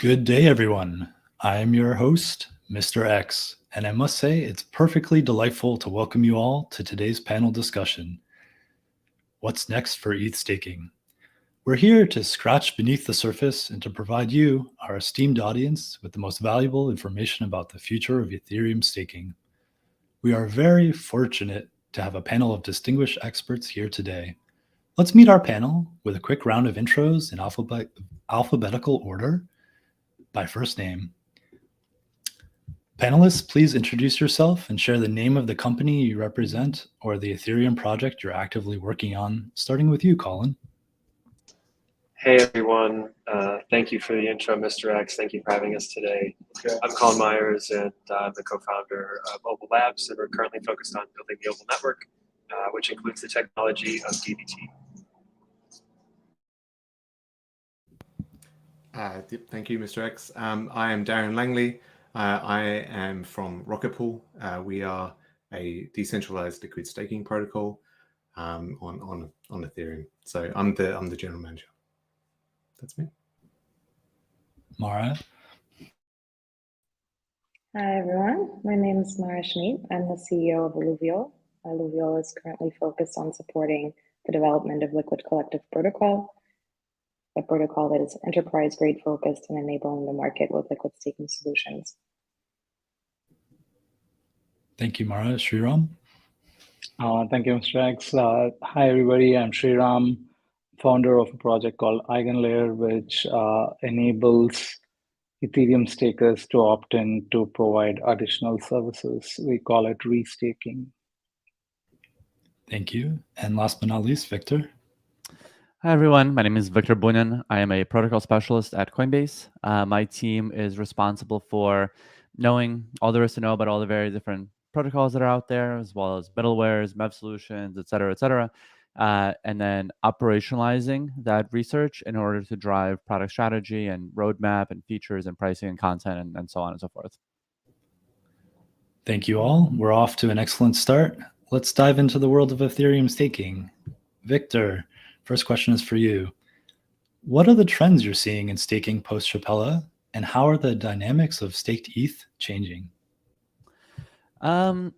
Good day, everyone. I am your host, Mr. X, and I must say it's perfectly delightful to welcome you all to today's panel discussion. What's next for ETH staking? We're here to scratch beneath the surface and to provide you, our esteemed audience, with the most valuable information about the future of Ethereum staking. We are very fortunate to have a panel of distinguished experts here today. Let's meet our panel with a quick round of intros in alphabetical order by first name. Panelists, please introduce yourself and share the name of the company you represent or the Ethereum project you're actively working on, starting with you, Colin. Hey, everyone. Thank you for the intro, Mr. X. Thank you for having us today. I'm Colin Myers, and I'm the co-founder of Opal Labs, and we're currently focused on building the Opal network, which includes the technology of DBT. Thank you, Mr. X. I am Darren Langley. I am from Rocket Pool. We are a decentralized liquid staking protocol on Ethereum. So I'm the general manager. That's me. Mara. Hi, everyone. My name is Mara Schmid. I'm the CEO of Alluvial. Alluvial is currently focused on supporting the development of Liquid Collective Protocol, a protocol that is enterprise-grade focused and enabling the market with liquid staking solutions. Thank you, Mara. Sriram. Thank you, Mr. X. Hi, everybody. I'm Sriram, founder of a project called EigenLayer, which enables Ethereum stakers to opt in to provide additional services. We call it restaking. Thank you. And last but not least, Victor. Hi, everyone. My name is Victor Bunin. I am a protocol specialist at Coinbase. My team is responsible for knowing all there is to know about all the very different protocols that are out there, as well as middlewares, MEV solutions, et cetera, and then operationalizing that research in order to drive product strategy and roadmap and features and pricing and content and so on and so forth. Thank you all. We're off to an excellent start. Let's dive into the world of Ethereum staking. Victor, first question is for you. What are the trends you're seeing in staking post-Shapella, and how are the dynamics of staked ETH changing? I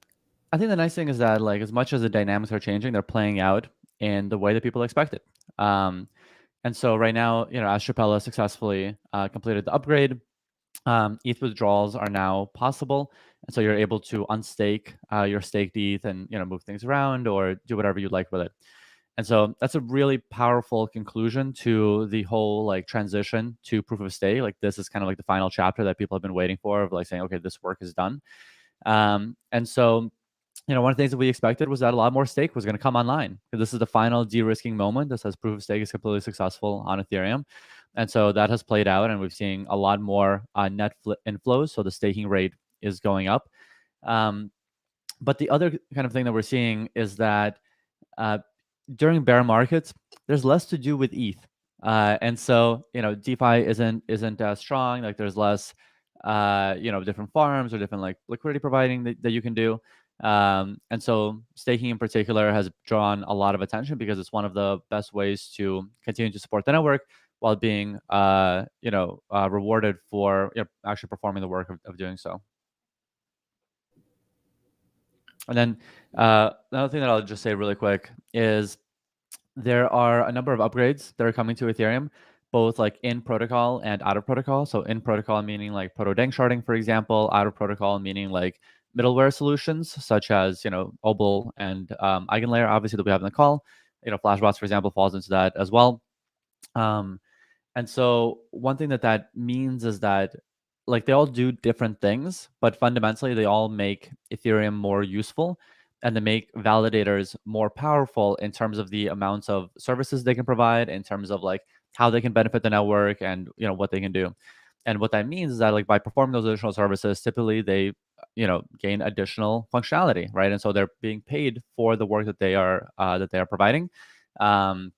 think the nice thing is that, like, as much as the dynamics are changing, they're playing out in the way that people expected. And so right now, as Shapella successfully completed the upgrade, ETH withdrawals are now possible, and so you're able to unstake your staked ETH and move things around or do whatever you'd like with it. And so that's a really powerful conclusion to the whole transition to proof of stake. Like, this is kind of like the final chapter that people have been waiting for, of saying, okay, this work is done. And so, one of the things that we expected was that a lot more stake was going to come online, because this is the final de-risking moment that says proof of stake is completely successful on Ethereum. And so that has played out, and we've seen a lot more net inflows. So the staking rate is going up. But the other kind of thing that we're seeing is that during bear markets, there's less to do with ETH. And so, DeFi isn't as strong. Like, there's less, different farms or different liquidity providing that you can do. And so staking in particular has drawn a lot of attention because it's one of the best ways to continue to support the network while being, rewarded for actually performing the work of doing so. And then another thing that I'll just say really quick is there are a number of upgrades that are coming to Ethereum, both in protocol and out of protocol. So in protocol meaning proto-dank sharding, for example. Out of protocol meaning middleware solutions such as Opal and EigenLayer, obviously, that we have in the call. Flashbots, for example, falls into that as well. And so one thing that means is that they all do different things, but fundamentally they all make Ethereum more useful, and they make validators more powerful in terms of the amounts of services they can provide, in terms of how they can benefit the network and what they can do. And what that means is that by performing those additional services, typically they gain additional functionality, right? And so they're being paid for the work that they are providing. And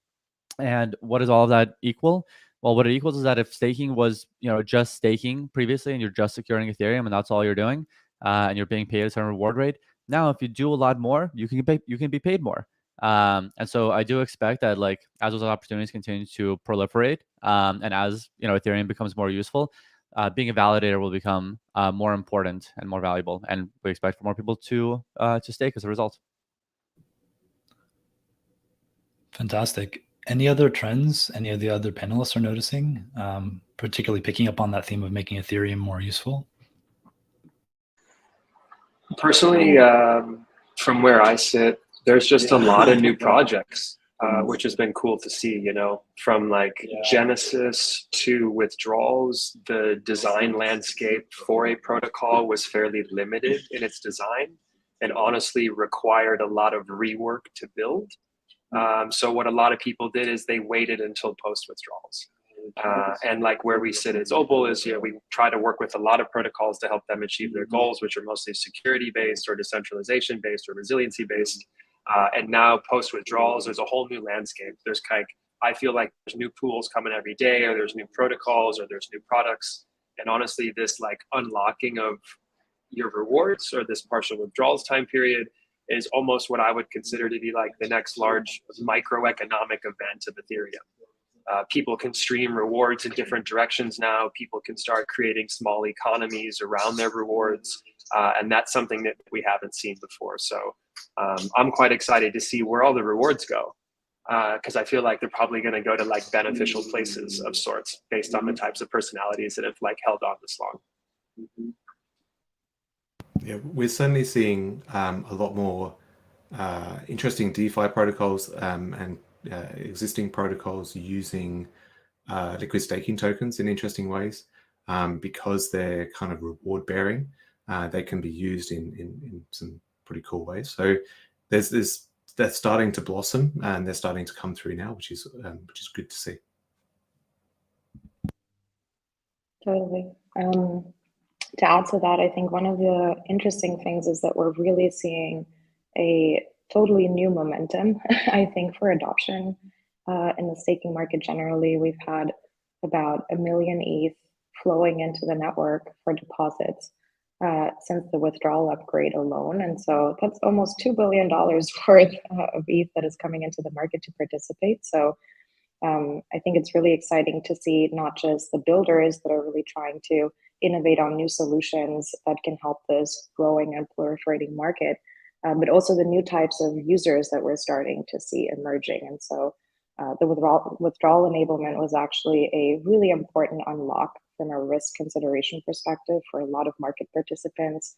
what does all of that equal? Well, what it equals is that if staking was just staking previously, and you're just securing Ethereum and that's all you're doing, and you're being paid a certain reward rate, now if you do a lot more, you can be paid more. And so I do expect that as those opportunities continue to proliferate, and as Ethereum becomes more useful, being a validator will become more important and more valuable, and we expect for more people to stake as a result. Fantastic. Any other trends any of the other panelists are noticing, particularly picking up on that theme of making Ethereum more useful? Personally, from where I sit, there's just a lot of new projects, which has been cool to see, you know, from like Genesis to withdrawals. The design landscape for a protocol was fairly limited in its design and honestly required a lot of rework to build. So what a lot of people did is they waited until post withdrawals. And like where we sit as Opal is, you know, we try to work with a lot of protocols to help them achieve their goals, which are mostly security based or decentralization based or resiliency based. And now post withdrawals, there's a whole new landscape. There's like, I feel like there's new pools coming every day, or there's new protocols, or there's new products. And honestly, this like unlocking of your rewards or this partial withdrawals time period is almost what I would consider to be like the next large microeconomic event of Ethereum. People can stream rewards in different directions now. People can start creating small economies around their rewards. And that's something that we haven't seen before. So I'm quite excited to see where all the rewards go, because I feel like they're probably going to go to like beneficial places of sorts based on the types of personalities that have like held on this long. Yeah, we're certainly seeing a lot more interesting DeFi protocols and existing protocols using liquid staking tokens in interesting ways, because they're kind of reward bearing. They can be used in some pretty cool ways. So they're starting to blossom and they're starting to come through now, which is good to see. Totally. To add to that, I think one of the interesting things is that we're really seeing a totally new momentum, I think, for adoption in the staking market generally. We've had about 1 million ETH flowing into the network for deposits since the withdrawal upgrade alone. And so that's almost $2 billion worth of ETH that is coming into the market to participate. So I think it's really exciting to see not just the builders that are really trying to innovate on new solutions that can help this growing and proliferating market, but also the new types of users that we're starting to see emerging. And so the withdrawal enablement was actually a really important unlock from a risk consideration perspective for a lot of market participants,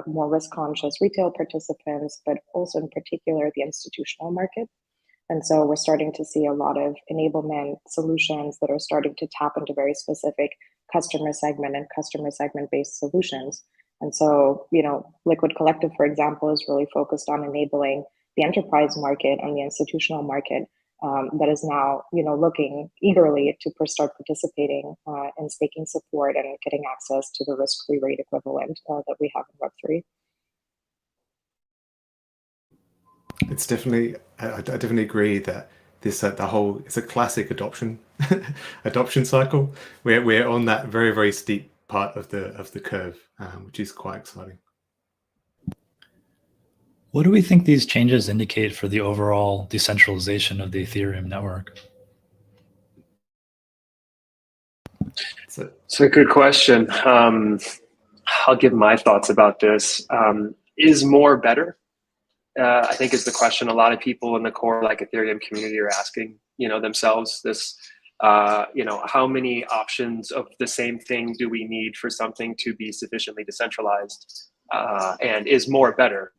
more risk conscious retail participants, but also in particular the institutional market. And so we're starting to see a lot of enablement solutions that are starting to tap into very specific customer segment and customer segment based solutions. And so, you know, Liquid Collective, for example, is really focused on enabling the enterprise market and the institutional market that is now, you know, looking eagerly to start participating in staking support and getting access to the risk-free rate equivalent that we have in Web3. It's definitely, I definitely agree that this the whole, it's a classic adoption cycle. We're on that very, very steep part of the curve, which is quite exciting. What do we think these changes indicate for the overall decentralization of the Ethereum network? It's a good question. I'll give my thoughts about this. Is more better? I think is the question a lot of people in the core like Ethereum community are asking, you know, themselves. This, you know, how many options of the same thing do we need for something to be sufficiently decentralized? And is more better,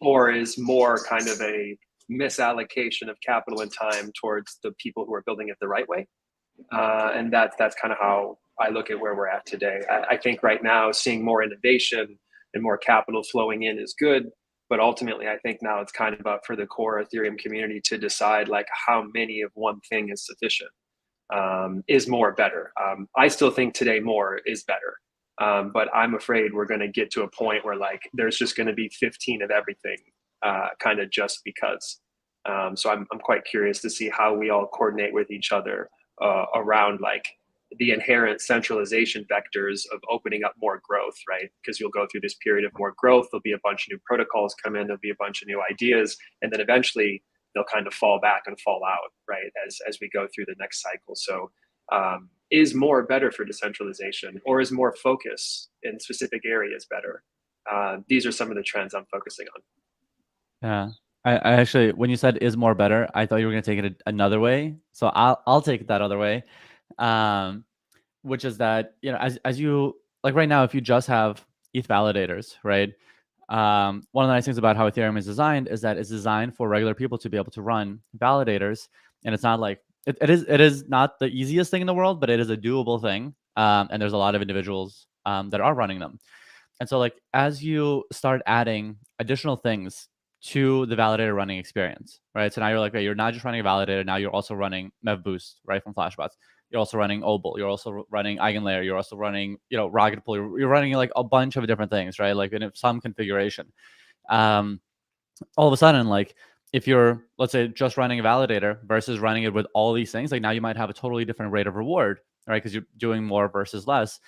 or is more kind of a misallocation of capital and time towards the people who are building it the right way? And that's kind of how I look at where we're at today. I think right now seeing more innovation and more capital flowing in is good. But ultimately, I think now it's kind of up for the core Ethereum community to decide like how many of one thing is sufficient. Is more better? I still think today more is better. But I'm afraid we're going to get to a point where like there's just going to be 15 of everything, kind of just because. So I'm quite curious to see how we all coordinate with each other around like the inherent centralization vectors of opening up more growth, right? Because you'll go through this period of more growth. There'll be a bunch of new protocols come in. There'll be a bunch of new ideas, and then eventually they'll kind of fall back and fall out, right? As we go through the next cycle. So is more better for decentralization, or is more focus in specific areas better? These are some of the trends I'm focusing on. Yeah. I actually, when you said is more better, I thought you were going to take it another way. So I'll take it that other way, which is that, you know, as you, like right now, if you just have ETH validators, right? One of the nice things about how Ethereum is designed is that it's designed for regular people to be able to run validators. And it's not like, it is not the easiest thing in the world, but it is a doable thing. And there's a lot of individuals that are running them. And so like, as you start adding additional things to the validator running experience, right? So now you're like, okay, you're not just running a validator, now you're also running MEV-Boost, right, from Flashbots. You're also running Obol. You're also running EigenLayer. You're also running, you know, Rocket Pool. You're running like a bunch of different things, right? Like in some configuration. All of a sudden, like if you're, let's say, just running a validator versus running it with all these things, like now you might have a totally different rate of reward, right? Because you're doing more versus less.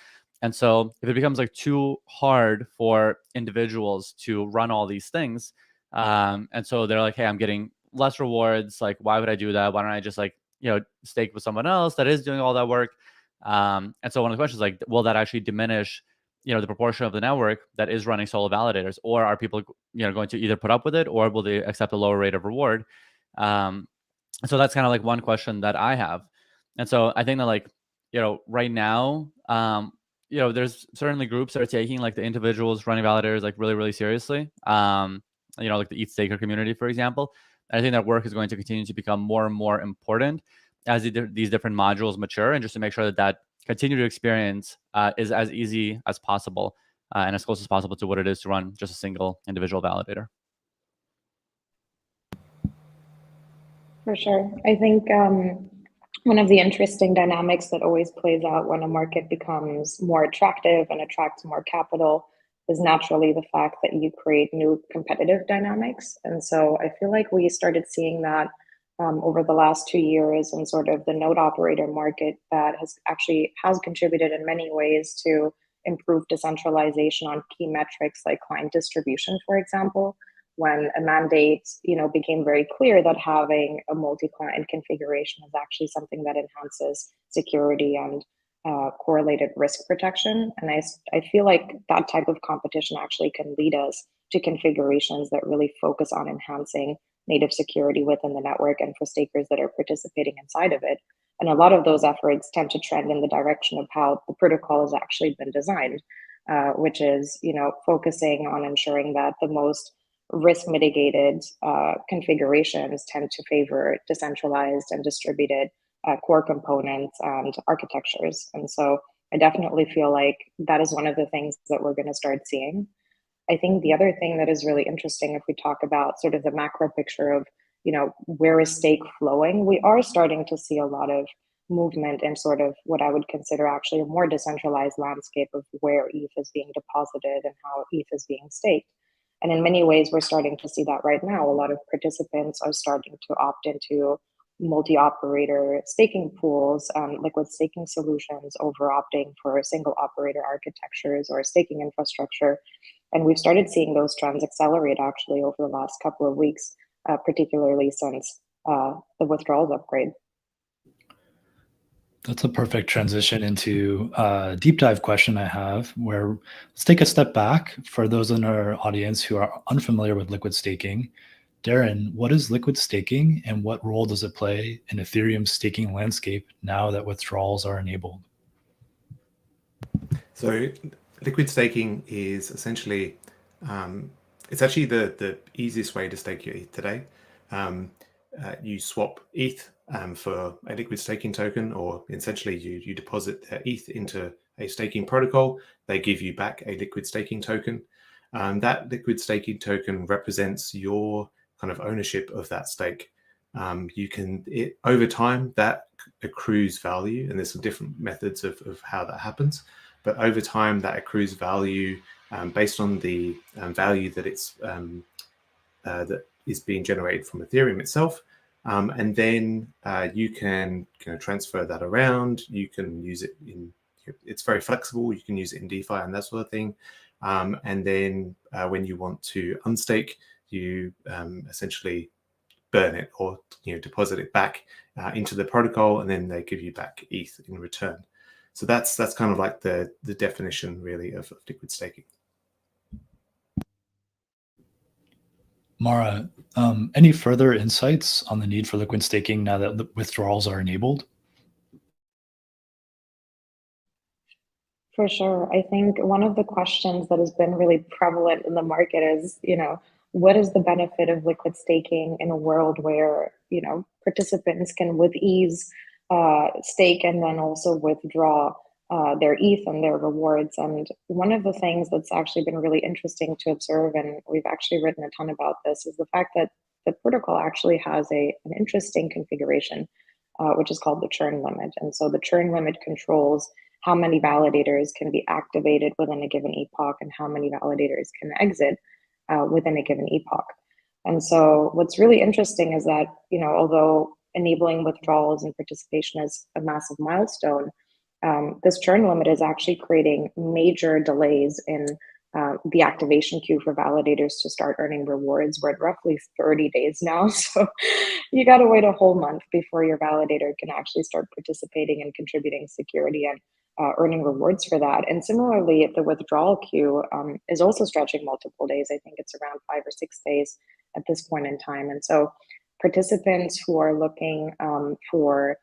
And so if it becomes like too hard for individuals to run all these things, and so they're like, hey, I'm getting less rewards. Like, why would I do that? Why don't I just like, you know, stake with someone else that is doing all that work? And so one of the questions is like, will that actually diminish, you know, the proportion of the network that is running solo validators, or are people, you know, going to either put up with it, or will they accept a lower rate of reward? So that's kind of like one question that I have. And so I think that, like, you know, right now, you know, there's certainly groups that are taking like the individuals running validators like really, really seriously. You know, like the ETH staker community, for example. I think that work is going to continue to become more and more important as these different modules mature, and just to make sure that that continued experience is as easy as possible and as close as possible to what it is to run just a single individual validator. For sure. I think one of the interesting dynamics that always plays out when a market becomes more attractive and attracts more capital is naturally the fact that you create new competitive dynamics. And so I feel like we started seeing that over the last 2 years in sort of the node operator market that has contributed in many ways to improve decentralization on key metrics like client distribution, for example. When a mandate, you know, became very clear that having a multi-client configuration is actually something that enhances security and correlated risk protection. And I feel like that type of competition actually can lead us to configurations that really focus on enhancing native security within the network and for stakers that are participating inside of it. And a lot of those efforts tend to trend in the direction of how the protocol has actually been designed, which is, you know, focusing on ensuring that the most risk mitigated configurations tend to favor decentralized and distributed core components and architectures. And so I definitely feel like that is one of the things that we're going to start seeing. I think the other thing that is really interesting, if we talk about sort of the macro picture of, you know, where is stake flowing, we are starting to see a lot of movement in sort of what I would consider actually a more decentralized landscape of where ETH is being deposited and how ETH is being staked. And in many ways, we're starting to see that right now. A lot of participants are starting to opt into multi-operator staking pools, liquid staking solutions, over opting for single operator architectures or staking infrastructure. And we've started seeing those trends accelerate actually over the last couple of weeks, particularly since the withdrawals upgrade. That's a perfect transition into a deep dive question I have, where let's take a step back for those in our audience who are unfamiliar with liquid staking. Darren, what is liquid staking and what role does it play in Ethereum's staking landscape now that withdrawals are enabled? So liquid staking is essentially, it's actually the easiest way to stake your ETH today. You swap ETH for a liquid staking token, or essentially you deposit ETH into a staking protocol. They give you back a liquid staking token. That liquid staking token represents your kind of ownership of that stake. Over time that accrues value, and there's some different methods of how that happens. But over time, that accrues value based on the value that that is being generated from Ethereum itself, and then you can transfer that around. You can use it in. It's very flexible. You can use it in DeFi and that sort of thing. And then when you want to unstake, you essentially burn it or deposit it back into the protocol, and then they give you back ETH in return. So that's kind of like the definition really of liquid staking. Mara, any further insights on the need for liquid staking now that the withdrawals are enabled? For sure. I think one of the questions that has been really prevalent in the market is, what is the benefit of liquid staking in a world where, participants can with ease stake and then also withdraw their ETH and their rewards. And one of the things that's actually been really interesting to observe, and we've actually written a ton about this, is the fact that the protocol actually has an interesting configuration, which is called the churn limit. And so the churn limit controls how many validators can be activated within a given epoch and how many validators can exit within a given epoch. And so what's really interesting is that, although enabling withdrawals and participation is a massive milestone, this churn limit is actually creating major delays in the activation queue for validators to start earning rewards. We're at roughly 30 days now. So you got to wait a whole month before your validator can actually start participating and contributing security and earning rewards for that. And similarly, the withdrawal queue is also stretching multiple days. I think it's around 5 or 6 days at this point in time. And so participants who are looking for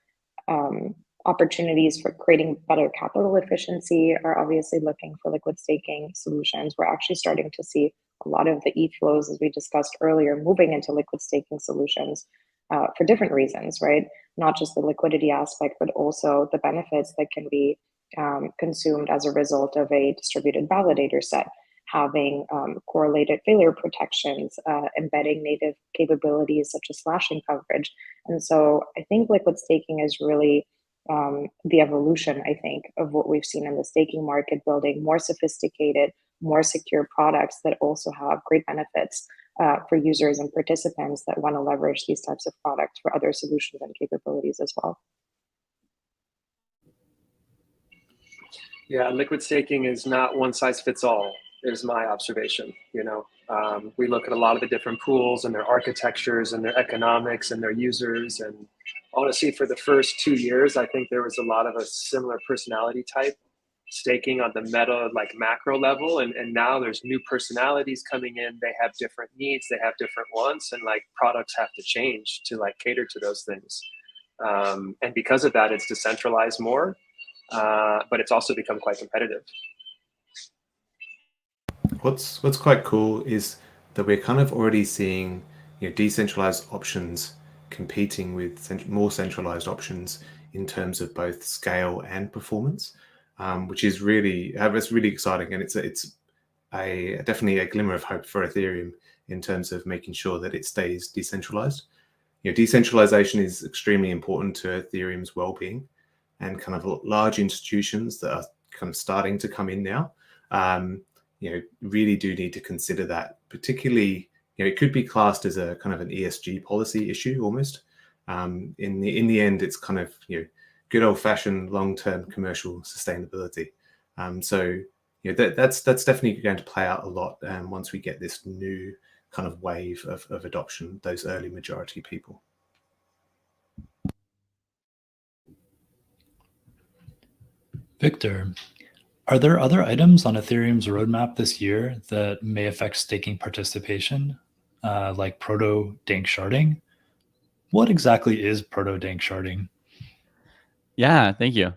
opportunities for creating better capital efficiency are obviously looking for liquid staking solutions. We're actually starting to see a lot of the ETH flows, as we discussed earlier, moving into liquid staking solutions for different reasons, right? Not just the liquidity aspect, but also the benefits that can be consumed as a result of a distributed validator set, having correlated failure protections, embedding native capabilities such as slashing coverage. And so I think liquid staking is really the evolution, I think, of what we've seen in the staking market, building more sophisticated, more secure products that also have great benefits for users and participants that want to leverage these types of products for other solutions and capabilities as well. Yeah, liquid staking is not one size fits all, is my observation. We look at a lot of the different pools and their architectures and their economics and their users. And honestly, for the first 2 years, I think there was a lot of a similar personality type staking on the meta, like macro level. And now there's new personalities coming in. They have different needs. They have different wants, and like products have to change to like cater to those things. And because of that, it's decentralized more. But it's also become quite competitive. What's quite cool is that we're kind of already seeing decentralized options competing with more centralized options in terms of both scale and performance, which is really exciting, and it's definitely a glimmer of hope for Ethereum in terms of making sure that it stays decentralized. Decentralization is extremely important to Ethereum's well-being, and kind of large institutions that are kind of starting to come in now, really do need to consider that. Particularly, it could be classed as a kind of an ESG policy issue almost. In the end, it's kind of good old-fashioned long-term commercial sustainability. So that's definitely going to play out a lot once we get this new kind of wave of adoption, those early majority people. Victor, are there other items on Ethereum's roadmap this year that may affect staking participation, like proto-dank sharding? What exactly is proto-dank sharding? Yeah, thank you.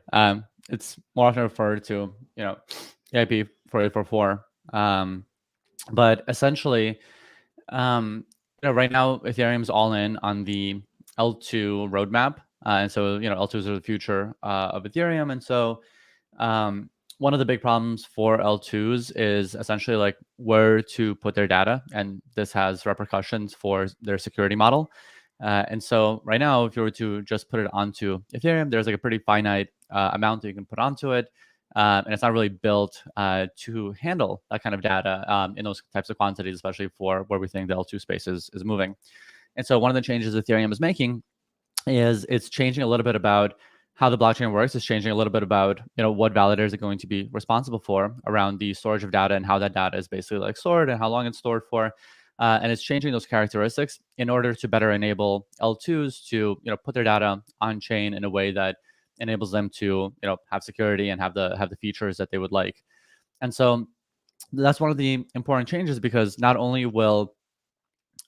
It's more often referred to, EIP 4844. But essentially, right now Ethereum's all in on the L2 roadmap, and so L2s are the future of Ethereum, and so one of the big problems for L2s is essentially like where to put their data, and this has repercussions for their security model. And so right now, if you were to just put it onto Ethereum, there's like a pretty finite amount that you can put onto it, and it's not really built to handle that kind of data in those types of quantities, especially for where we think the L2 space is moving. And so one of the changes Ethereum is making is it's changing a little bit about how the blockchain works. It's changing a little bit about what validators are going to be responsible for around the storage of data and how that data is basically like stored and how long it's stored for. And it's changing those characteristics in order to better enable L2s to put their data on chain in a way that enables them to have security and have the features that they would like. And so that's one of the important changes, because not only will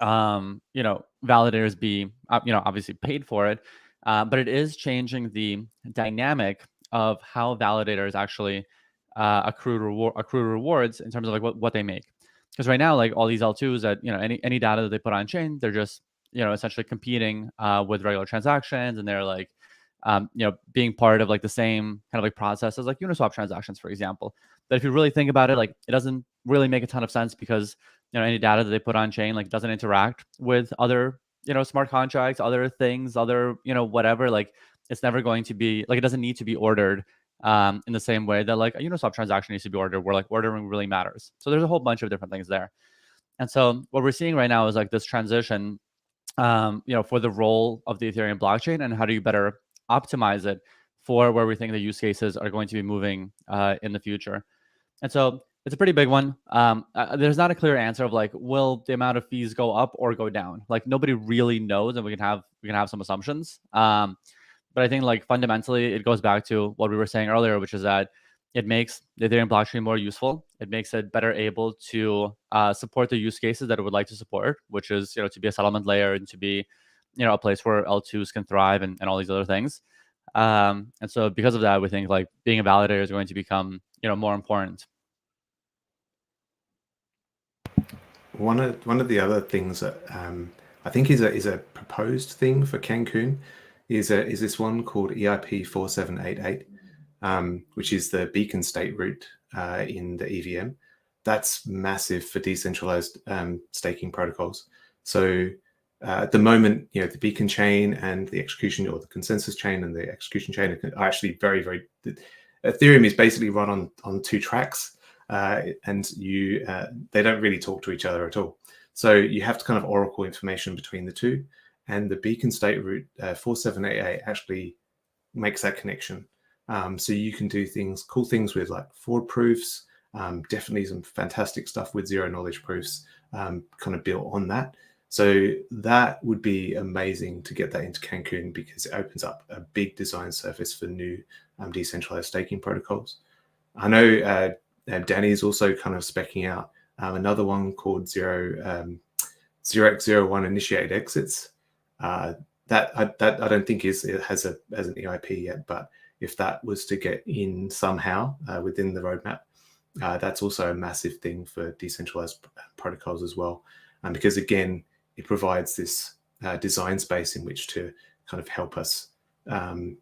validators be obviously paid for it, but it is changing the dynamic of how validators actually accrue rewards in terms of like what they make. Because right now, like all these L2s that any data that they put on chain, they're just essentially competing with regular transactions, and they're like being part of like the same kind of like process as like Uniswap transactions, for example. But if you really think about it, like it doesn't really make a ton of sense, because any data that they put on chain like doesn't interact with other smart contracts, other things, other whatever. Like it's never going to be like, it doesn't need to be ordered in the same way that like a Uniswap transaction needs to be ordered, where like ordering really matters. So there's a whole bunch of different things there. And so what we're seeing right now is like this transition for the role of the Ethereum blockchain, and how do you better optimize it for where we think the use cases are going to be moving in the future. And so it's a pretty big one. There's not a clear answer of like, will the amount of fees go up or go down? Like nobody really knows, and we can have some assumptions. But I think like fundamentally, it goes back to what we were saying earlier, which is that it makes the Ethereum blockchain more useful. It makes it better able to support the use cases that it would like to support, which is to be a settlement layer and to be a place where L2s can thrive and all these other things. And so because of that, we think like being a validator is going to become more important. One of the other things that I think is a proposed thing for Cancun is this one called EIP 4788, which is the beacon state root in the EVM. That's massive for decentralized staking protocols. So at the moment, the beacon chain and the execution, or the consensus chain and the execution chain, are actually very, very. Ethereum is basically run on two tracks, and they don't really talk to each other at all. So you have to kind of oracle information between the two, and the beacon state root 4788 actually makes that connection. So you can do cool things with like forward proofs, definitely some fantastic stuff with zero knowledge proofs kind of built on that. So that would be amazing to get that into Cancun, because it opens up a big design surface for new decentralized staking protocols. I know Danny is also kind of speccing out another one called 0x01 initiated exits. That I don't think has an EIP yet, but if that was to get in somehow within the roadmap, that's also a massive thing for decentralized protocols as well. Because again, it provides this design space in which to kind of help us, build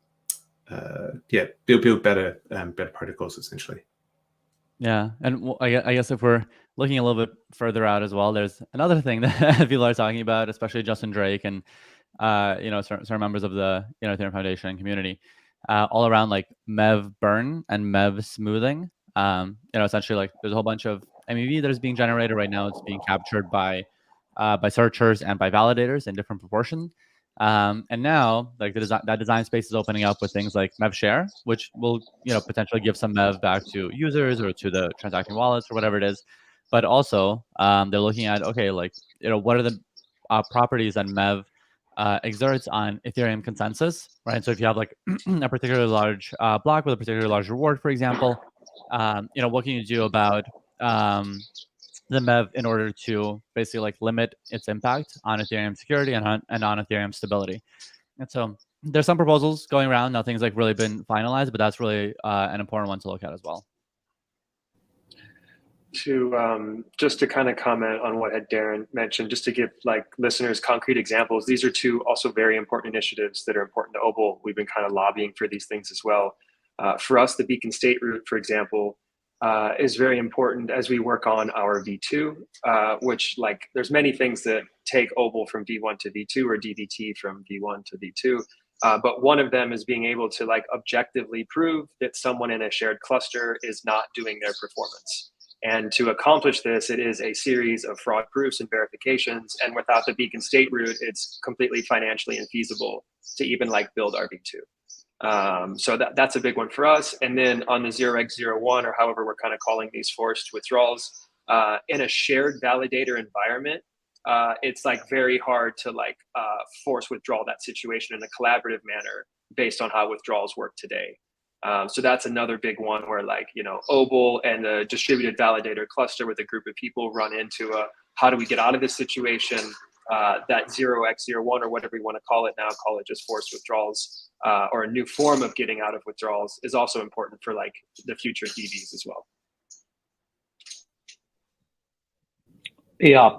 better protocols essentially. Yeah, and I guess if we're looking a little bit further out as well, there's another thing that people are talking about, especially Justin Drake and certain members of the Ethereum Foundation community, all around like MEV burn and MEV smoothing. Essentially like there's a whole bunch of MEV that is being generated right now. It's being captured by searchers and by validators in different proportion. And now like that design space is opening up with things like MEV share, which will potentially give some MEV back to users or to the transacting wallets or whatever it is. But also they're looking at, okay, like what are the properties that MEV exerts on Ethereum consensus, right? So if you have like a particularly large block with a particularly large reward, for example, what can you do about the MEV in order to basically like limit its impact on Ethereum security and on Ethereum stability? And so there's some proposals going around. Nothing's like really been finalized, but that's really an important one to look at as well. Just to kind of comment on what had Darren mentioned, just to give like listeners concrete examples, these are two also very important initiatives that are important to Obol. We've been kind of lobbying for these things as well. For us, the beacon state root, for example, is very important as we work on our V2, which like there's many things that take Obol from V1 to V2 or DVT from V1 to V2. But one of them is being able to like objectively prove that someone in a shared cluster is not doing their performance. And to accomplish this, it is a series of fraud proofs and verifications. And without the beacon state root, it's completely financially infeasible to even like build our V2. So that's a big one for us. And then on the 0x01, or however we're kind of calling these forced withdrawals, in a shared validator environment, it's like very hard to like force withdraw that situation in a collaborative manner based on how withdrawals work today. So that's another big one where, like, you know, Obel and the distributed validator cluster with a group of people run into a, how do we get out of this situation? That 0x01 or whatever you want to call it now, call it just forced withdrawals, or a new form of getting out of withdrawals, is also important for like the future DVs as well. Yeah,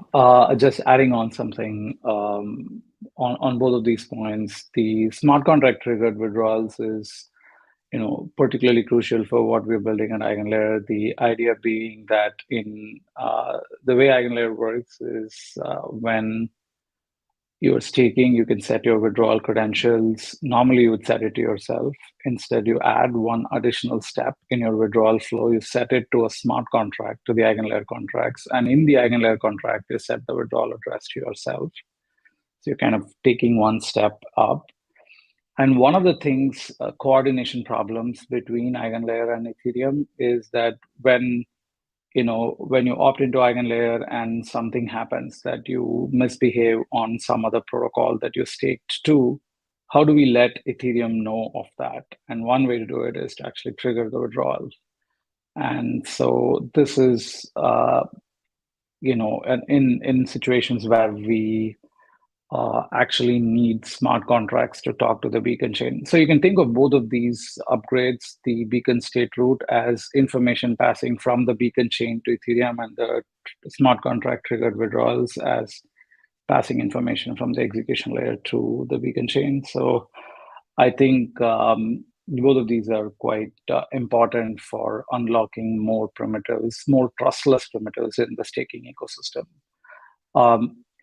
just adding on something on both of these points, the smart contract triggered withdrawals is, you know, particularly crucial for what we're building at EigenLayer. The idea being that in the way EigenLayer works is when you're staking, you can set your withdrawal credentials. Normally, you would set it to yourself. Instead, you add one additional step in your withdrawal flow. You set it to a smart contract, to the EigenLayer contracts. And in the EigenLayer contract, you set the withdrawal address to yourself. So you're kind of taking one step up. And one of the things, coordination problems between EigenLayer and Ethereum is that when you opt into EigenLayer and something happens that you misbehave on some other protocol that you staked to, how do we let Ethereum know of that? And one way to do it is to actually trigger the withdrawal. And so this is, in situations where we actually need smart contracts to talk to the beacon chain. So you can think of both of these upgrades, the beacon state root, as information passing from the beacon chain to Ethereum, and the smart contract triggered withdrawals as passing information from the execution layer to the beacon chain. So I think both of these are quite important for unlocking more primitives, more trustless primitives in the staking ecosystem.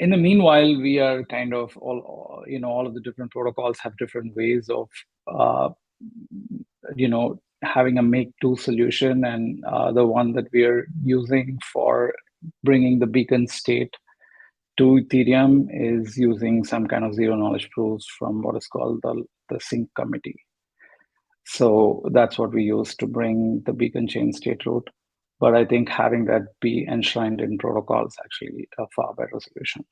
In the meanwhile, we are kind of all of the different protocols have different ways of having a make-do solution, and the one that we are using for bringing the beacon state to Ethereum is using some kind of zero knowledge proofs from what is called the sync committee. So that's what we use to bring the beacon chain state root. But I think having that be enshrined in protocol is actually a far better solution.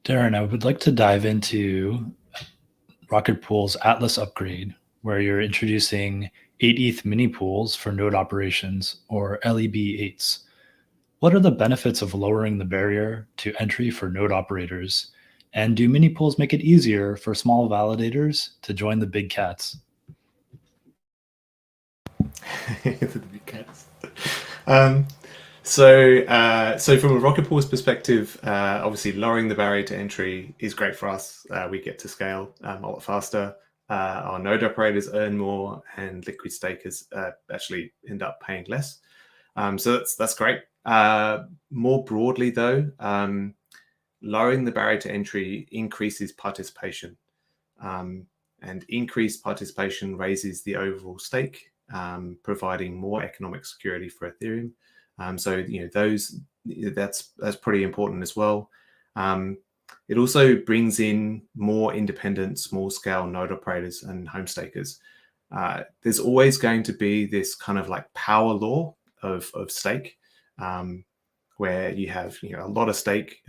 Darren, I would like to dive into Rocket Pool's Atlas upgrade, where you're introducing 8 ETH mini pools for node operations, or LEB8s. What are the benefits of lowering the barrier to entry for node operators? And do mini pools make it easier for small validators to join the big cats? The big cats. So from a Rocket Pool's perspective, obviously lowering the barrier to entry is great for us. We get to scale a lot faster. Our node operators earn more, and liquid stakers actually end up paying less. So that's great. More broadly, though, lowering the barrier to entry increases participation, and increased participation raises the overall stake, providing more economic security for Ethereum. So that's pretty important as well. It also brings in more independent small-scale node operators and home stakers. There's always going to be this kind of like power law of stake, where you have a lot of stake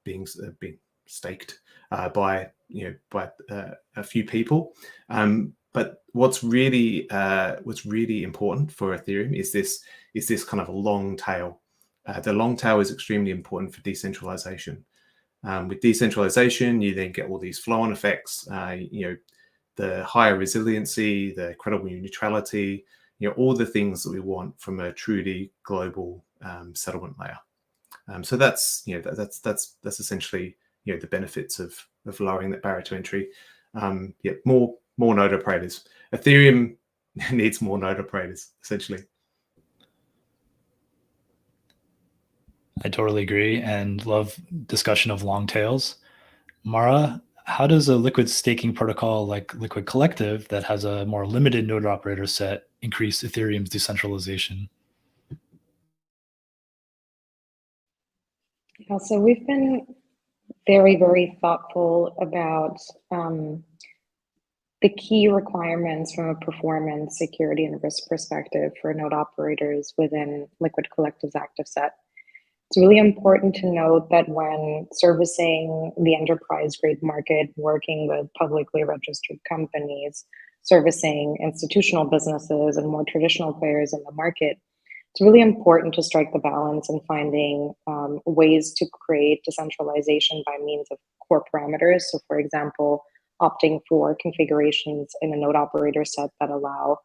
being staked by a few people. But what's really important for Ethereum is this kind of a long tail. The long tail is extremely important for decentralization. With decentralization, you then get all these flow-on effects. The higher resiliency, the credible neutrality, all the things that we want from a truly global settlement layer. So that's essentially the benefits of lowering that barrier to entry. More node operators. Ethereum needs more node operators, essentially. I totally agree and love discussion of long tails. Mara, how does a liquid staking protocol like Liquid Collective that has a more limited node operator set increase Ethereum's decentralization? Yeah, so we've been very, very thoughtful about the key requirements from a performance, security, and risk perspective for node operators within Liquid Collective's active set. It's really important to note that when servicing the enterprise grade market, working with publicly registered companies, servicing institutional businesses and more traditional players in the market, it's really important to strike the balance in finding ways to create decentralization by means of core parameters. So for example, opting for configurations in a node operator set that allow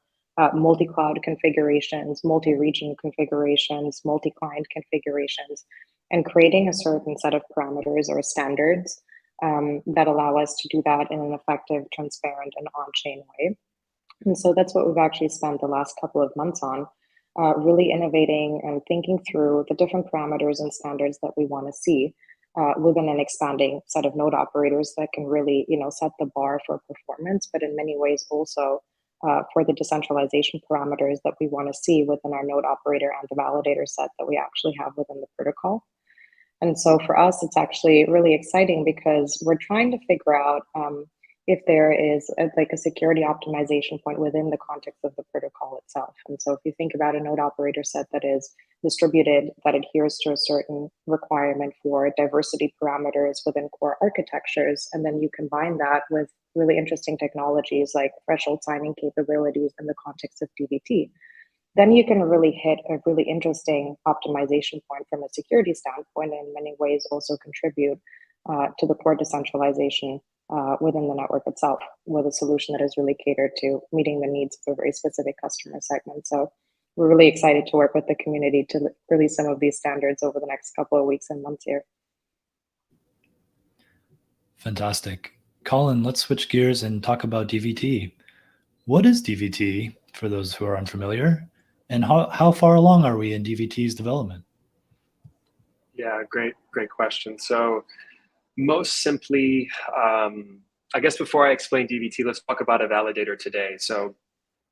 multi-cloud configurations, multi-region configurations, multi-client configurations, and creating a certain set of parameters or standards that allow us to do that in an effective, transparent, and on-chain way. And so that's what we've actually spent the last couple of months on, really innovating and thinking through the different parameters and standards that we want to see within an expanding set of node operators that can really, set the bar for performance, but in many ways also for the decentralization parameters that we want to see within our node operator and the validator set that we actually have within the protocol. And so for us, it's actually really exciting because we're trying to figure out if there is a security optimization point within the context of the protocol itself. And so if you think about a node operator set that is distributed, that adheres to a certain requirement for diversity parameters within core architectures, and then you combine that with really interesting technologies like threshold signing capabilities in the context of DVT, then you can really hit a really interesting optimization point from a security standpoint, and in many ways also contribute to the core decentralization within the network itself with a solution that is really catered to meeting the needs of a very specific customer segment. So we're really excited to work with the community to release some of these standards over the next couple of weeks and months here. Fantastic. Colin, let's switch gears and talk about DVT. What is DVT, for those who are unfamiliar, and how far along are we in DVT's development? Yeah, great question. So most simply, I guess before I explain DVT, let's talk about a validator today. So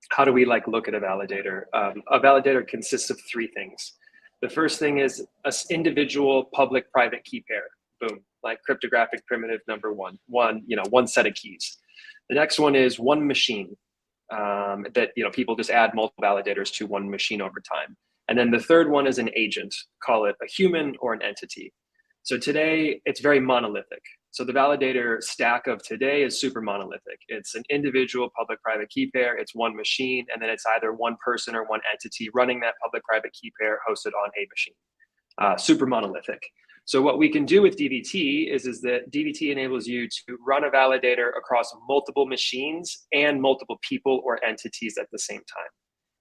how do we look at a validator? A validator consists of three things. The first thing is an individual public-private key pair. Boom, like cryptographic primitive number one, one set of keys. The next one is one machine that people just add multiple validators to one machine over time. And then the third one is an agent, call it a human or an entity. So today it's very monolithic. So the validator stack of today is super monolithic. It's an individual public-private key pair, it's one machine, and then it's either one person or one entity running that public-private key pair hosted on a machine. Super monolithic. So what we can do with DVT is that DVT enables you to run a validator across multiple machines and multiple people or entities at the same time.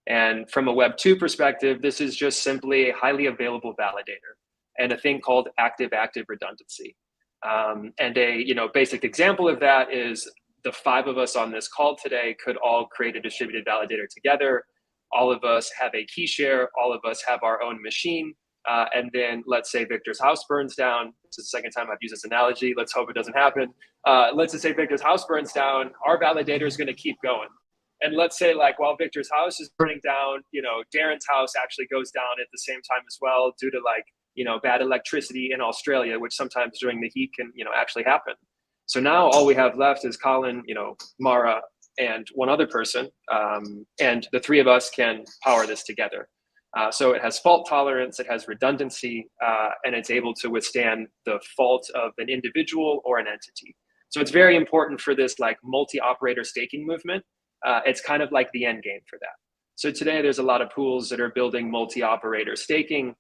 And from a Web 2 perspective, this is just simply a highly available validator and a thing called active-active redundancy. And a basic example of that is the 5 of us on this call today could all create a distributed validator together. All of us have a key share, all of us have our own machine. And then let's say Victor's house burns down. This is the second time I've used this analogy. Let's hope it doesn't happen. Let's just say Victor's house burns down. Our validator is going to keep going. And let's say while Victor's house is burning down, Darren's house actually goes down at the same time as well due to bad electricity in Australia, which sometimes during the heat can, actually happen. So now all we have left is Colin, Mara, and one other person. And the 3 of us can power this together. So it has fault tolerance, it has redundancy, and it's able to withstand the fault of an individual or an entity. So it's very important for this multi-operator staking movement. It's kind of like the end game for that. So today there's a lot of pools that are building multi-operator staking.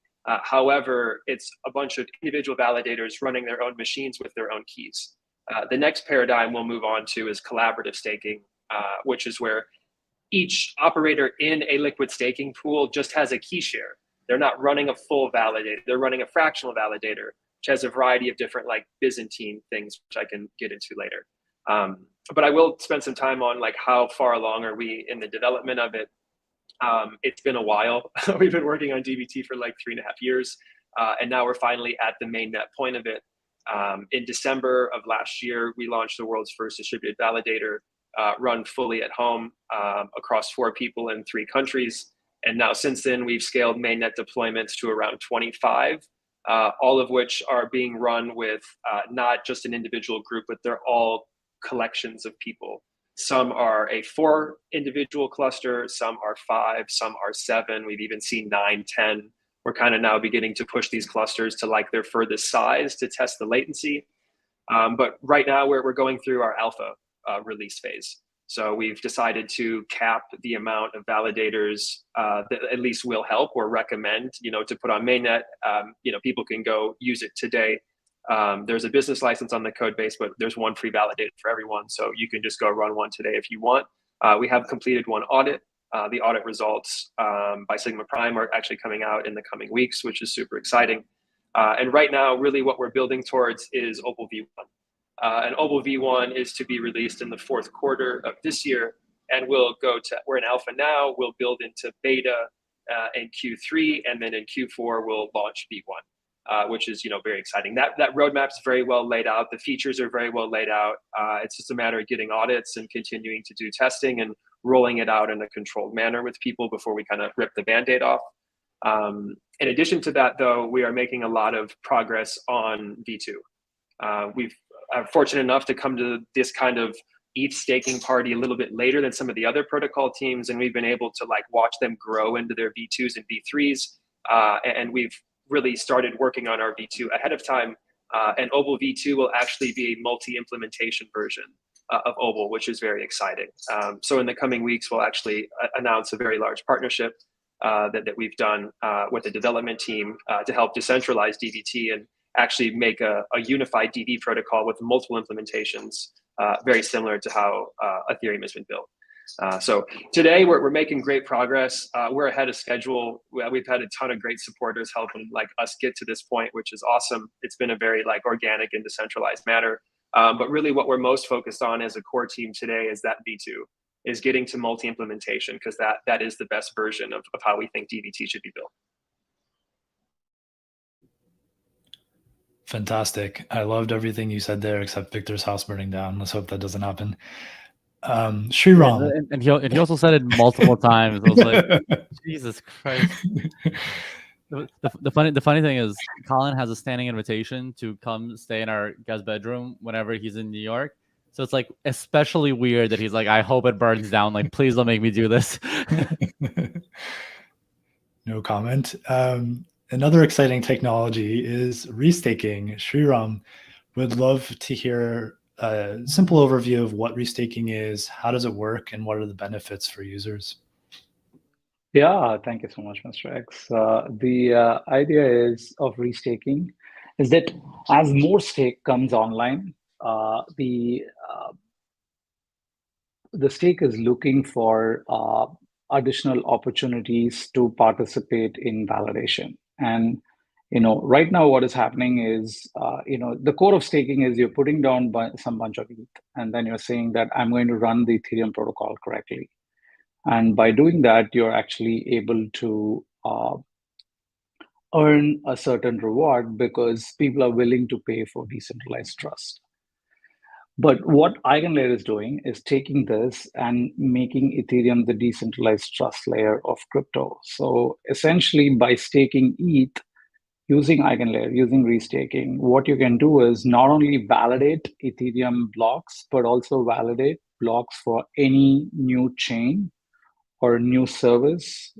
However, it's a bunch of individual validators running their own machines with their own keys. The next paradigm we'll move on to is collaborative staking, which is where each operator in a liquid staking pool just has a key share. They're not running a full validator. They're running a fractional validator, which has a variety of different Byzantine things, which I can get into later. But I will spend some time on how far along are we in the development of it. It's been a while. We've been working on DVT for 3.5 years. And now we're finally at the mainnet point of it. In December of last year, we launched the world's first distributed validator, run fully at home across 4 people in 3 countries. And now since then, we've scaled mainnet deployments to around 25, all of which are being run with not just an individual group, but they're all collections of people. Some are a 4 individual cluster, some are 5, some are 7. We've even seen 9, 10 we're kind of now beginning to push these clusters to like their furthest size to test the latency. But right now we're going through our alpha release phase. So we've decided to cap the amount of validators that at least will help or recommend, to put on mainnet. People can go use it today. There's a business license on the code base, but there's one free validator for everyone. So you can just go run one today if you want. We have completed one audit. The audit results by Sigma Prime are actually coming out in the coming weeks, which is super exciting. And right now, really what we're building towards is Opal V1. And Opal V1 is to be released in the fourth quarter of this year. And we're in alpha now, we'll build into beta in Q3, and then in Q4, we'll launch V1, which is very exciting. That roadmap's very well laid out. The features are very well laid out. It's just a matter of getting audits and continuing to do testing and rolling it out in a controlled manner with people before we kind of rip the Band-Aid off. In addition to that, though, we are making a lot of progress on V2. We've fortunate enough to come to this kind of ETH staking party a little bit later than some of the other protocol teams, and we've been able to watch them grow into their V2s and V3s, and we've really started working on our V2 ahead of time. And Opal V2 will actually be a multi-implementation version of Opal, which is very exciting. So in the coming weeks, we'll actually announce a very large partnership that we've done with the development team to help decentralize DVT and actually make a unified DV protocol with multiple implementations, very similar to how Ethereum has been built. So today we're making great progress. We're ahead of schedule. We've had a ton of great supporters helping us get to this point, which is awesome. It's been a very organic and decentralized manner. But really what we're most focused on as a core team today is that V2, is getting to multi-implementation, because that is the best version of how we think DVT should be built. Fantastic. I loved everything you said there, except Victor's house burning down. Let's hope that doesn't happen. Sriram. And he also said it multiple times. I was like, Jesus Christ. The funny thing is, Colin has a standing invitation to come stay in our guest bedroom whenever he's in New York. So it's especially weird that he's like, I hope it burns down. Please don't make me do this. No comment. Another exciting technology is restaking. Sriram, would love to hear a simple overview of what restaking is, how does it work, and what are the benefits for users? Yeah, thank you so much, Mr. X. The idea of restaking is that as more stake comes online, the stake is looking for additional opportunities to participate in validation. And right now what is happening is, the core of staking is you're putting down some bunch of ETH, and then you're saying that I'm going to run the Ethereum protocol correctly. And by doing that, you're actually able to earn a certain reward because people are willing to pay for decentralized trust. But what EigenLayer is doing is taking this and making Ethereum the decentralized trust layer of crypto. So essentially, by staking ETH, using EigenLayer, using restaking, what you can do is not only validate Ethereum blocks, but also validate blocks for any new chain or new service.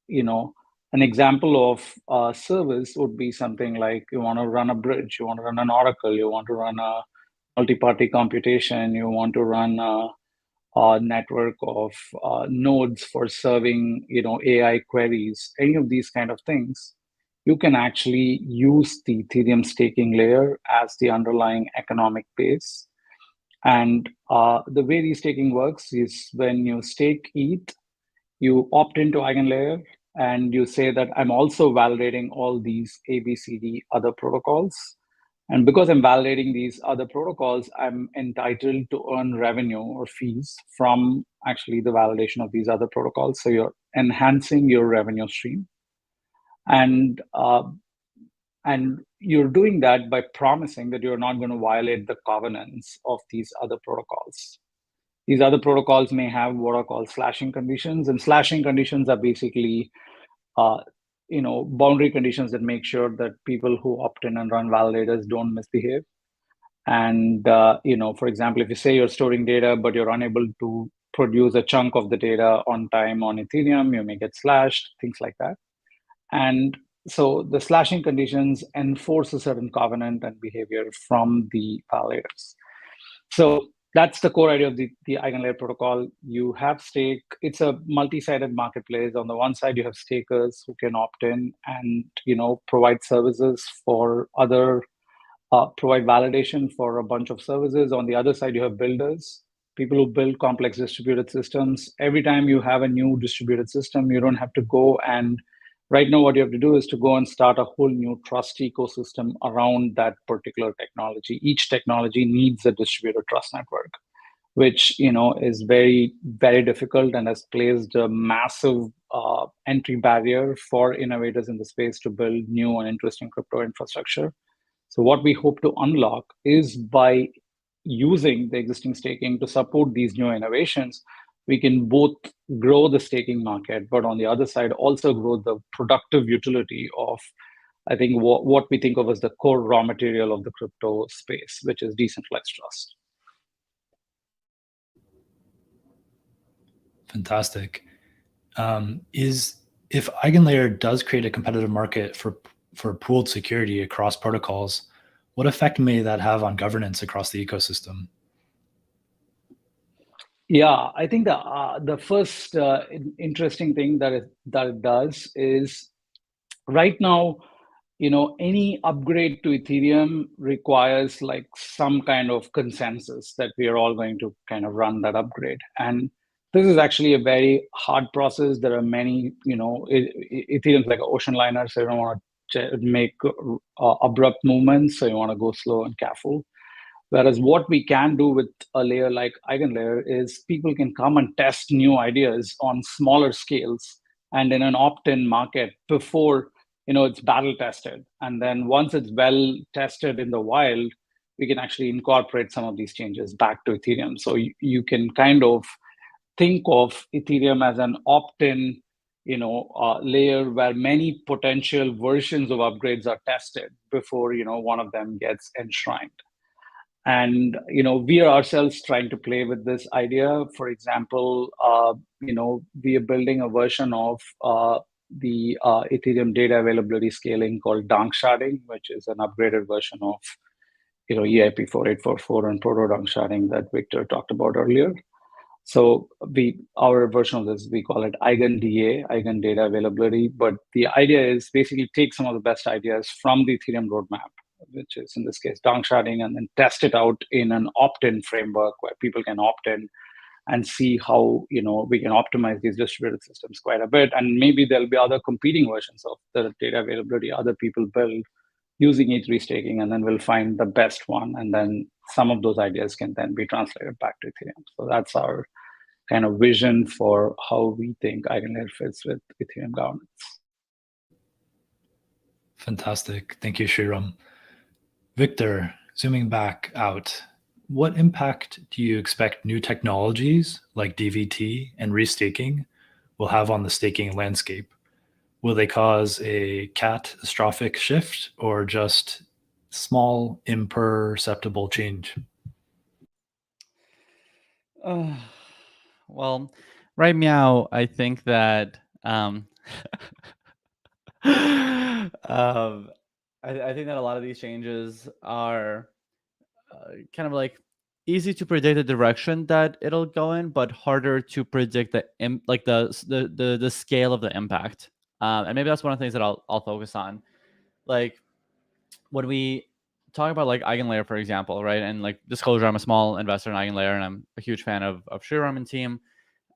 An example of a service would be something like you want to run a bridge, you want to run an oracle, you want to run a multi-party computation, you want to run a network of nodes for serving AI queries, any of these kind of things. You can actually use the Ethereum staking layer as the underlying economic base. And the way restaking works is when you stake ETH, you opt into EigenLayer and you say that I'm also validating all these ABCD other protocols. And because I'm validating these other protocols, I'm entitled to earn revenue or fees from actually the validation of these other protocols. So you're enhancing your revenue stream. And you're doing that by promising that you're not going to violate the covenants of these other protocols. These other protocols may have what are called slashing conditions, and slashing conditions are basically boundary conditions that make sure that people who opt in and run validators don't misbehave. And for example, if you say you're storing data but you're unable to produce a chunk of the data on time on Ethereum, you may get slashed, things like that. And So the slashing conditions enforce a certain covenant and behavior from the validators. So that's the core idea of the EigenLayer protocol. You have stake. It's a multi-sided marketplace. On the one side, you have stakers who can opt in and provide services for other, provide validation for a bunch of services. On the other side, you have builders, people who build complex distributed systems. Every time you have a new distributed system, you don't have to go and right now what you have to do is to go and start a whole new trust ecosystem around that particular technology. Each technology needs a distributed trust network, which is very, very difficult and has placed a massive entry barrier for innovators in the space to build new and interesting crypto infrastructure. So what we hope to unlock is by using the existing staking to support these new innovations, we can both grow the staking market, but on the other side, also grow the productive utility of, I think, what we think of as the core raw material of the crypto space, which is decentralized trust. Fantastic. If EigenLayer does create a competitive market for pooled security across protocols, what effect may that have on governance across the ecosystem? Yeah, I think the first interesting thing that it does is right now, any upgrade to Ethereum requires like some kind of consensus that we are all going to kind of run that upgrade. And this is actually a very hard process. There are many, Ethereum's like an ocean liner, so you don't want to make abrupt movements, so you want to go slow and careful. Whereas what we can do with a layer like EigenLayer is people can come and test new ideas on smaller scales and in an opt-in market before it's battle tested. And then once it's well tested in the wild, we can actually incorporate some of these changes back to Ethereum. So you can kind of think of Ethereum as an opt-in layer where many potential versions of upgrades are tested before one of them gets enshrined. And we are ourselves trying to play with this idea. For example, we are building a version of the Ethereum data availability scaling called Dank sharding, which is an upgraded version of EIP 4844 and proto Dank sharding that Victor talked about earlier. So our version of this, we call it EigenDA, Eigen Data Availability. But the idea is basically take some of the best ideas from the Ethereum roadmap, which is in this case Dank sharding, and then test it out in an opt-in framework where people can opt in and see how we can optimize these distributed systems quite a bit. And maybe there'll be other competing versions of the data availability other people build using E3 staking, and then we'll find the best one. And then some of those ideas can then be translated back to Ethereum. So that's our kind of vision for how we think EigenLayer fits with Ethereum governance. Fantastic. Thank you, Sriram. Victor, zooming back out, what impact do you expect new technologies like DVT and restaking will have on the staking landscape? Will they cause a catastrophic shift or just small, imperceptible change? Well, right now, I think that I think that a lot of these changes are kind of like easy to predict the direction that it'll go in, but harder to predict the scale of the impact. And maybe that's one of the things that I'll focus on. Like when we talk about like EigenLayer, for example, right? And like disclosure, I'm a small investor in EigenLayer, and I'm a huge fan of Sriram and team.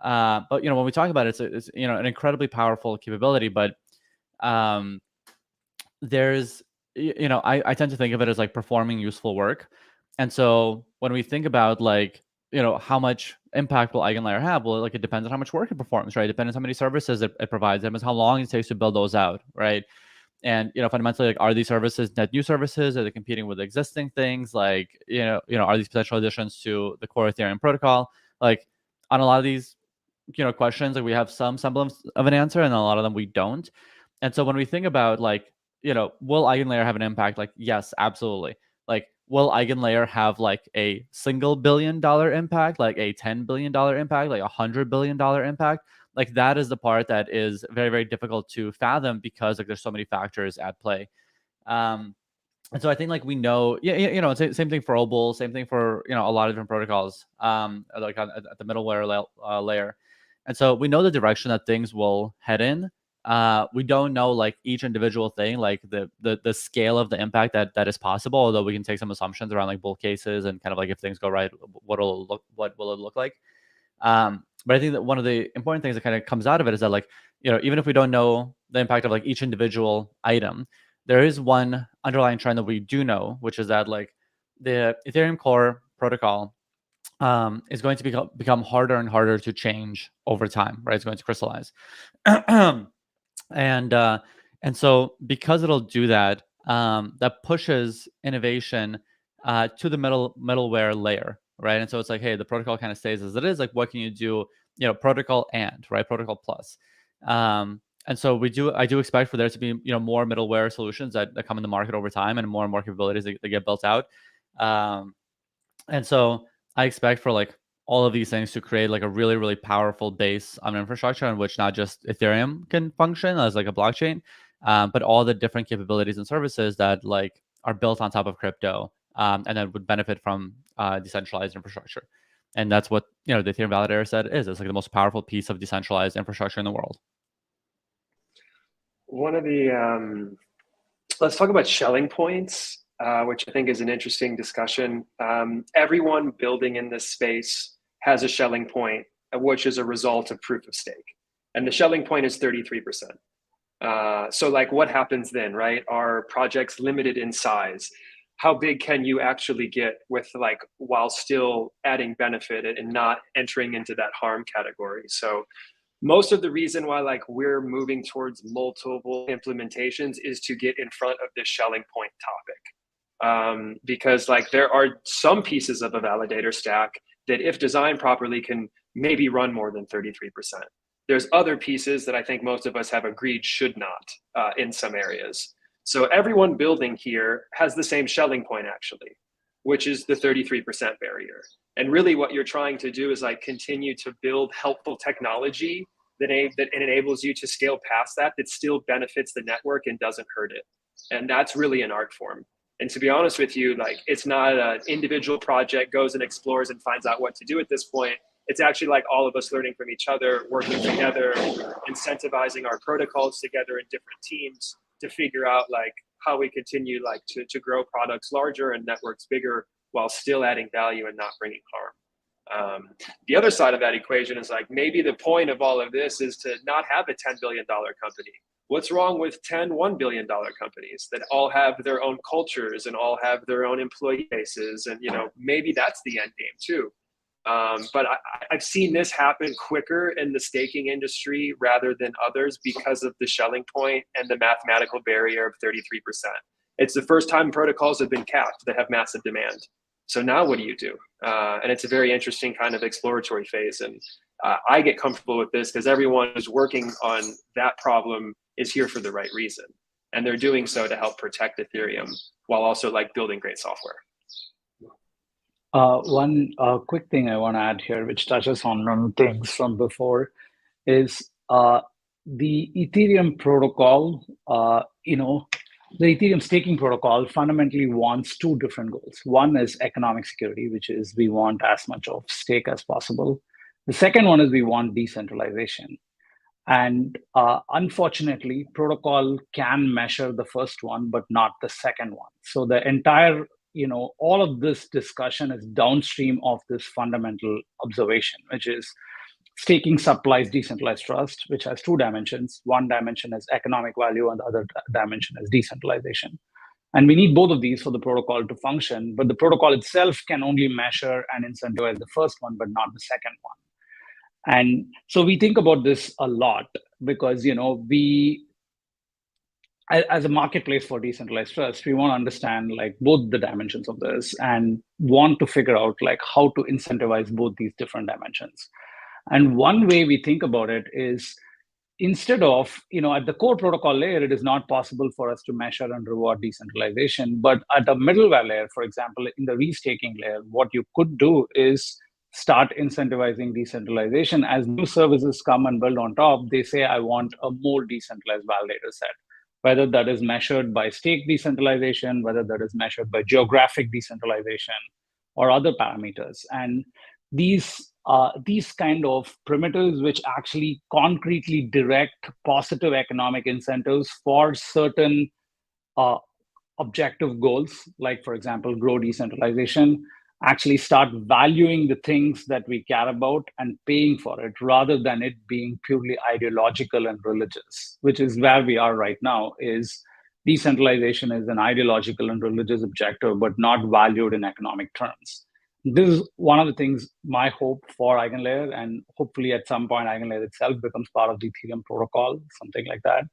But when we talk about it, it's an incredibly powerful capability. But there's I tend to think of it as like performing useful work. And so when we think about like how much impact will EigenLayer have, well, like it depends on how much work it performs, right? It depends on how many services it provides, it depends how long it takes to build those out, right? And fundamentally, like, are these services net new services? Are they competing with existing things? Like are these potential additions to the core Ethereum protocol? Like on a lot of these questions, like we have some semblance of an answer, and a lot of them we don't. And so when we think about like will EigenLayer have an impact? Like yes, absolutely. Like will EigenLayer have like a single $1 billion impact, like a $10 billion impact, like $100 billion impact? like that is the part that is very, very difficult to fathom because like there's so many factors at play. And so I think like we know, same thing for Opal, same thing for a lot of different protocols, like at the middleware layer. And so we know the direction that things will head in. We don't know like each individual thing, like the scale of the impact that is possible. Although we can take some assumptions around like bull cases and kind of like if things go right, what will it look like? But I think that one of the important things that kind of comes out of it is that like even if we don't know the impact of like each individual item, there is one underlying trend that we do know, which is that like the Ethereum core protocol is going to become harder and harder to change over time, right? It's going to crystallize. And so because it'll do that, that pushes innovation to the middleware layer, right? And so it's like, hey, the protocol kind of stays as it is. Like, what can you do? Protocol right? Protocol plus. And so I do expect for there to be more middleware solutions that come in the market over time, and more capabilities that get built out. And so I expect for like all of these things to create like a really, really powerful base on infrastructure in which not just Ethereum can function as like a blockchain, but all the different capabilities and services that like are built on top of crypto, and then would benefit from decentralized infrastructure. And that's what the Ethereum validator said it's like the most powerful piece of decentralized infrastructure in the world. One of the let's talk about shelling points, which I think is an interesting discussion. Everyone building in this space has a shelling point, which is a result of proof of stake, and the shelling point is 33%. So like, what happens then, right? Are projects limited in size? How big can you actually get with like while still adding benefit and not entering into that harm category? So most of the reason why like we're moving towards multiple implementations is to get in front of this shelling point topic, because like there are some pieces of a validator stack that if designed properly can maybe run more than 33%. There's other pieces that I think most of us have agreed should not in some areas. So everyone building here has the same shelling point actually, which is the 33% barrier. And really what you're trying to do is like continue to build helpful technology that enables you to scale past that still benefits the network and doesn't hurt it. And that's really an art form. And to be honest with you, like it's not an individual project goes and explores and finds out what to do at this point. It's actually like all of us learning from each other, working together, incentivizing our protocols together in different teams to figure out like how we continue like to grow products larger and networks bigger while still adding value and not bringing harm. The other side of that equation is like maybe the point of all of this is to not have a $10 billion company. What's wrong with 10 $1 billion companies that all have their own cultures and all have their own employee bases? And maybe that's the end game too. But I've seen this happen quicker in the staking industry rather than others because of the shelling point and the mathematical barrier of 33%. It's the first time protocols have been capped that have massive demand. So now what do you do? And it's a very interesting kind of exploratory phase. And I get comfortable with this because everyone who's working on that problem is here for the right reason. And they're doing so to help protect Ethereum while also like building great software. One quick thing I want to add here, which touches on many things from before, is the Ethereum protocol, the Ethereum staking protocol fundamentally wants two different goals. One is economic security, which is we want as much of stake as possible. The second one is we want decentralization. And unfortunately, protocol can measure the first one, but not the second one. So the entire, all of this discussion is downstream of this fundamental observation, which is staking supplies decentralized trust, which has two dimensions. One dimension is economic value, and the other dimension is decentralization. And we need both of these for the protocol to function, but the protocol itself can only measure and incentivize the first one, but not the second one. And so we think about this a lot because, we, as a marketplace for decentralized trust, we want to understand like both the dimensions of this and want to figure out like how to incentivize both these different dimensions. And one way we think about it is instead of, at the core protocol layer, it is not possible for us to measure and reward decentralization. But at the middleware layer, for example, in the restaking layer, what you could do is start incentivizing decentralization. As new services come and build on top, they say, I want a more decentralized validator set, whether that is measured by stake decentralization, whether that is measured by geographic decentralization or other parameters. And these kind of primitives, which actually concretely direct positive economic incentives for certain objective goals, like, for example, grow decentralization, actually start valuing the things that we care about and paying for it, rather than it being purely ideological and religious, which is where we are right now. Is decentralization is an ideological and religious objective, but not valued in economic terms. This is one of the things, my hope for EigenLayer, and hopefully at some point EigenLayer itself becomes part of the Ethereum protocol, something like that.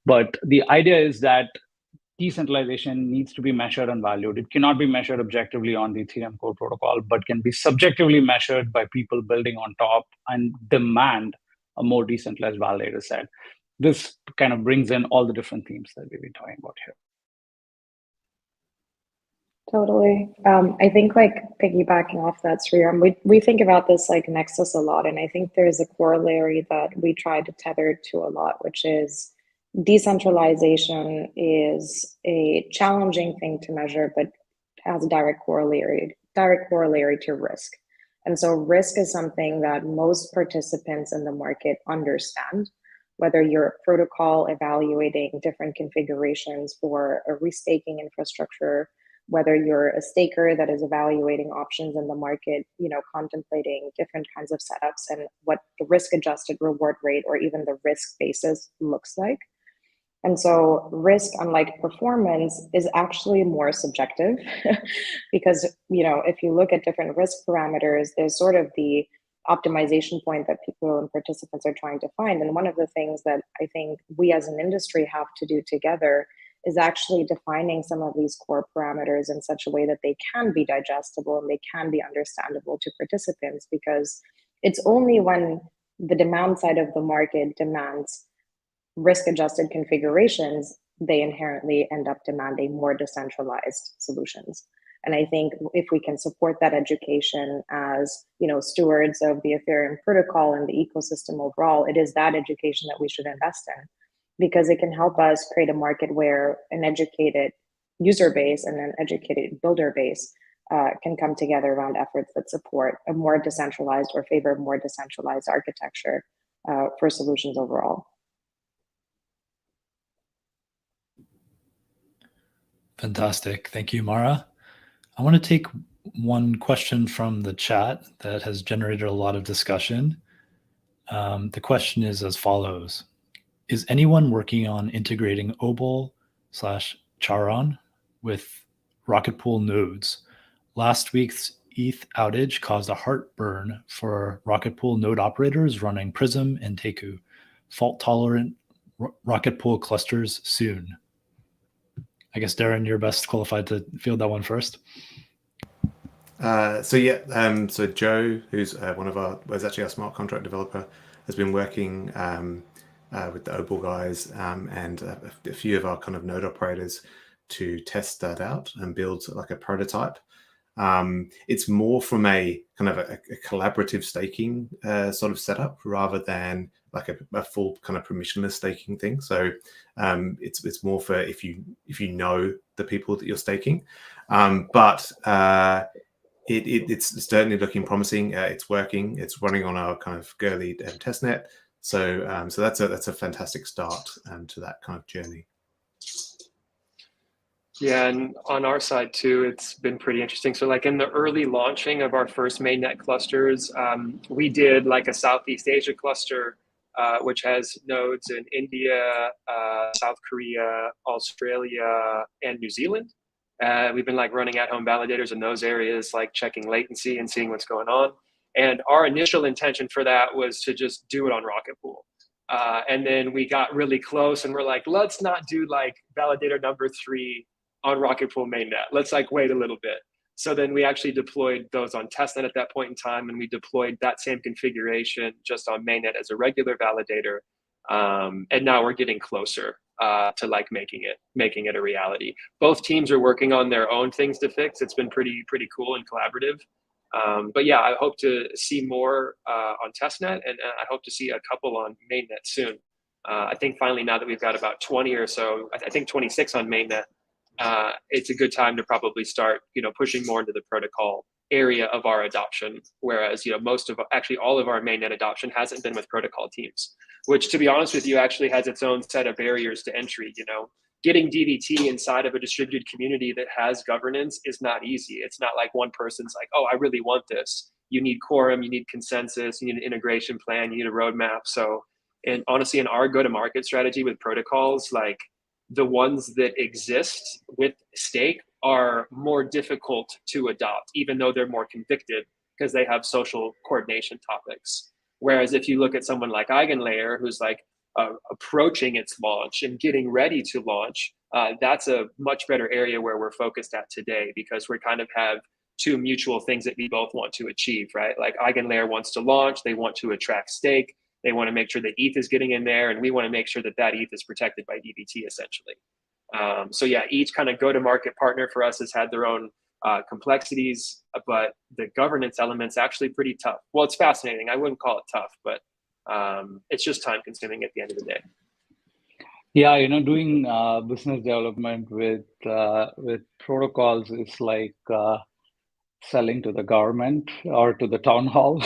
But the idea is that decentralization needs to be measured and valued. It cannot be measured objectively on the Ethereum core protocol, but can be subjectively measured by people building on top and demand a more decentralized validator set. This kind of brings in all the different themes that we've been talking about here. Totally. I think, like, piggybacking off that, Sriram, we think about this like nexus a lot, and I think there's a corollary that we try to tether to a lot, which is decentralization is a challenging thing to measure, but has a direct corollary to risk. And so risk is something that most participants in the market understand, whether you're a protocol evaluating different configurations for a restaking infrastructure, whether you're a staker that is evaluating options in the market, contemplating different kinds of setups and what the risk-adjusted reward rate or even the risk basis looks like. And so risk, unlike performance, is actually more subjective because, if you look at different risk parameters, there's sort of the optimization point that people and participants are trying to find. And one of the things that I think we as an industry have to do together is actually defining some of these core parameters in such a way that they can be digestible and they can be understandable to participants, because it's only when the demand side of the market demands risk-adjusted configurations, they inherently end up demanding more decentralized solutions. And I think if we can support that education as, stewards of the Ethereum protocol and the ecosystem overall, it is that education that we should invest in, because it can help us create a market where an educated user base and an educated builder base can come together around efforts that support a more decentralized or favor more decentralized architecture for solutions overall. Fantastic. Thank you, Mara. I want to take one question from the chat that has generated a lot of discussion. The question is as follows. Is anyone working on integrating Obol/Charon with Rocket Pool nodes? Last week's ETH outage caused a heartburn for Rocket Pool node operators running Prism and Teku. Fault-tolerant Rocket Pool clusters soon. I guess, Darren, you're best qualified to field that one first. So Joe, who's was actually our smart contract developer, has been working with the Obol guys and a few of our kind of node operators to test that out and build like a prototype. It's more from a kind of a collaborative staking sort of setup rather than like a full kind of permissionless staking thing. So it's more for if you know the people that you're staking, but it's certainly looking promising. It's working. It's running on our kind of early testnet. So that's a fantastic start to that kind of journey. Yeah, and on our side too, it's been pretty interesting. So like in the early launching of our first mainnet clusters, we did like a Southeast Asia cluster, which has nodes in India, South Korea, Australia, and New Zealand. We've been like running at-home validators in those areas, like checking latency and seeing what's going on. And our initial intention for that was to just do it on Rocket Pool. And then we got really close and we're like, let's not do like validator number 3 on Rocket Pool mainnet. Let's like wait a little bit. So then we actually deployed those on testnet at that point in time, and we deployed that same configuration just on mainnet as a regular validator. And now we're getting closer to like making it a reality. Both teams are working on their own things to fix. It's been pretty cool and collaborative. But yeah, I hope to see more on testnet, and I hope to see a couple on mainnet soon. I think finally, now that we've got about 20 or so, I think 26 on mainnet, it's a good time to probably start, pushing more into the protocol area of our adoption. Whereas, actually all of our mainnet adoption hasn't been with protocol teams, which, to be honest with you, actually has its own set of barriers to entry. Getting DVT inside of a distributed community that has governance is not easy. It's not like one person's like, oh, I really want this. You need quorum, you need consensus, you need an integration plan, you need a roadmap. So, and honestly, in our go-to-market strategy with protocols, like the ones that exist with stake are more difficult to adopt, even though they're more convicted because they have social coordination topics. Whereas if you look at someone like EigenLayer, who's like approaching its launch and getting ready to launch, that's a much better area where we're focused at today, because we kind of have two mutual things that we both want to achieve, right? Like EigenLayer wants to launch, they want to attract stake, they want to make sure that ETH is getting in there, and we want to make sure that ETH is protected by DVT, essentially. So yeah, each kind of go-to-market partner for us has had their own complexities, but the governance element's actually pretty tough. Well, it's fascinating. I wouldn't call it tough, but it's just time-consuming at the end of the day. Yeah, doing business development with protocols is like selling to the government or to the town hall.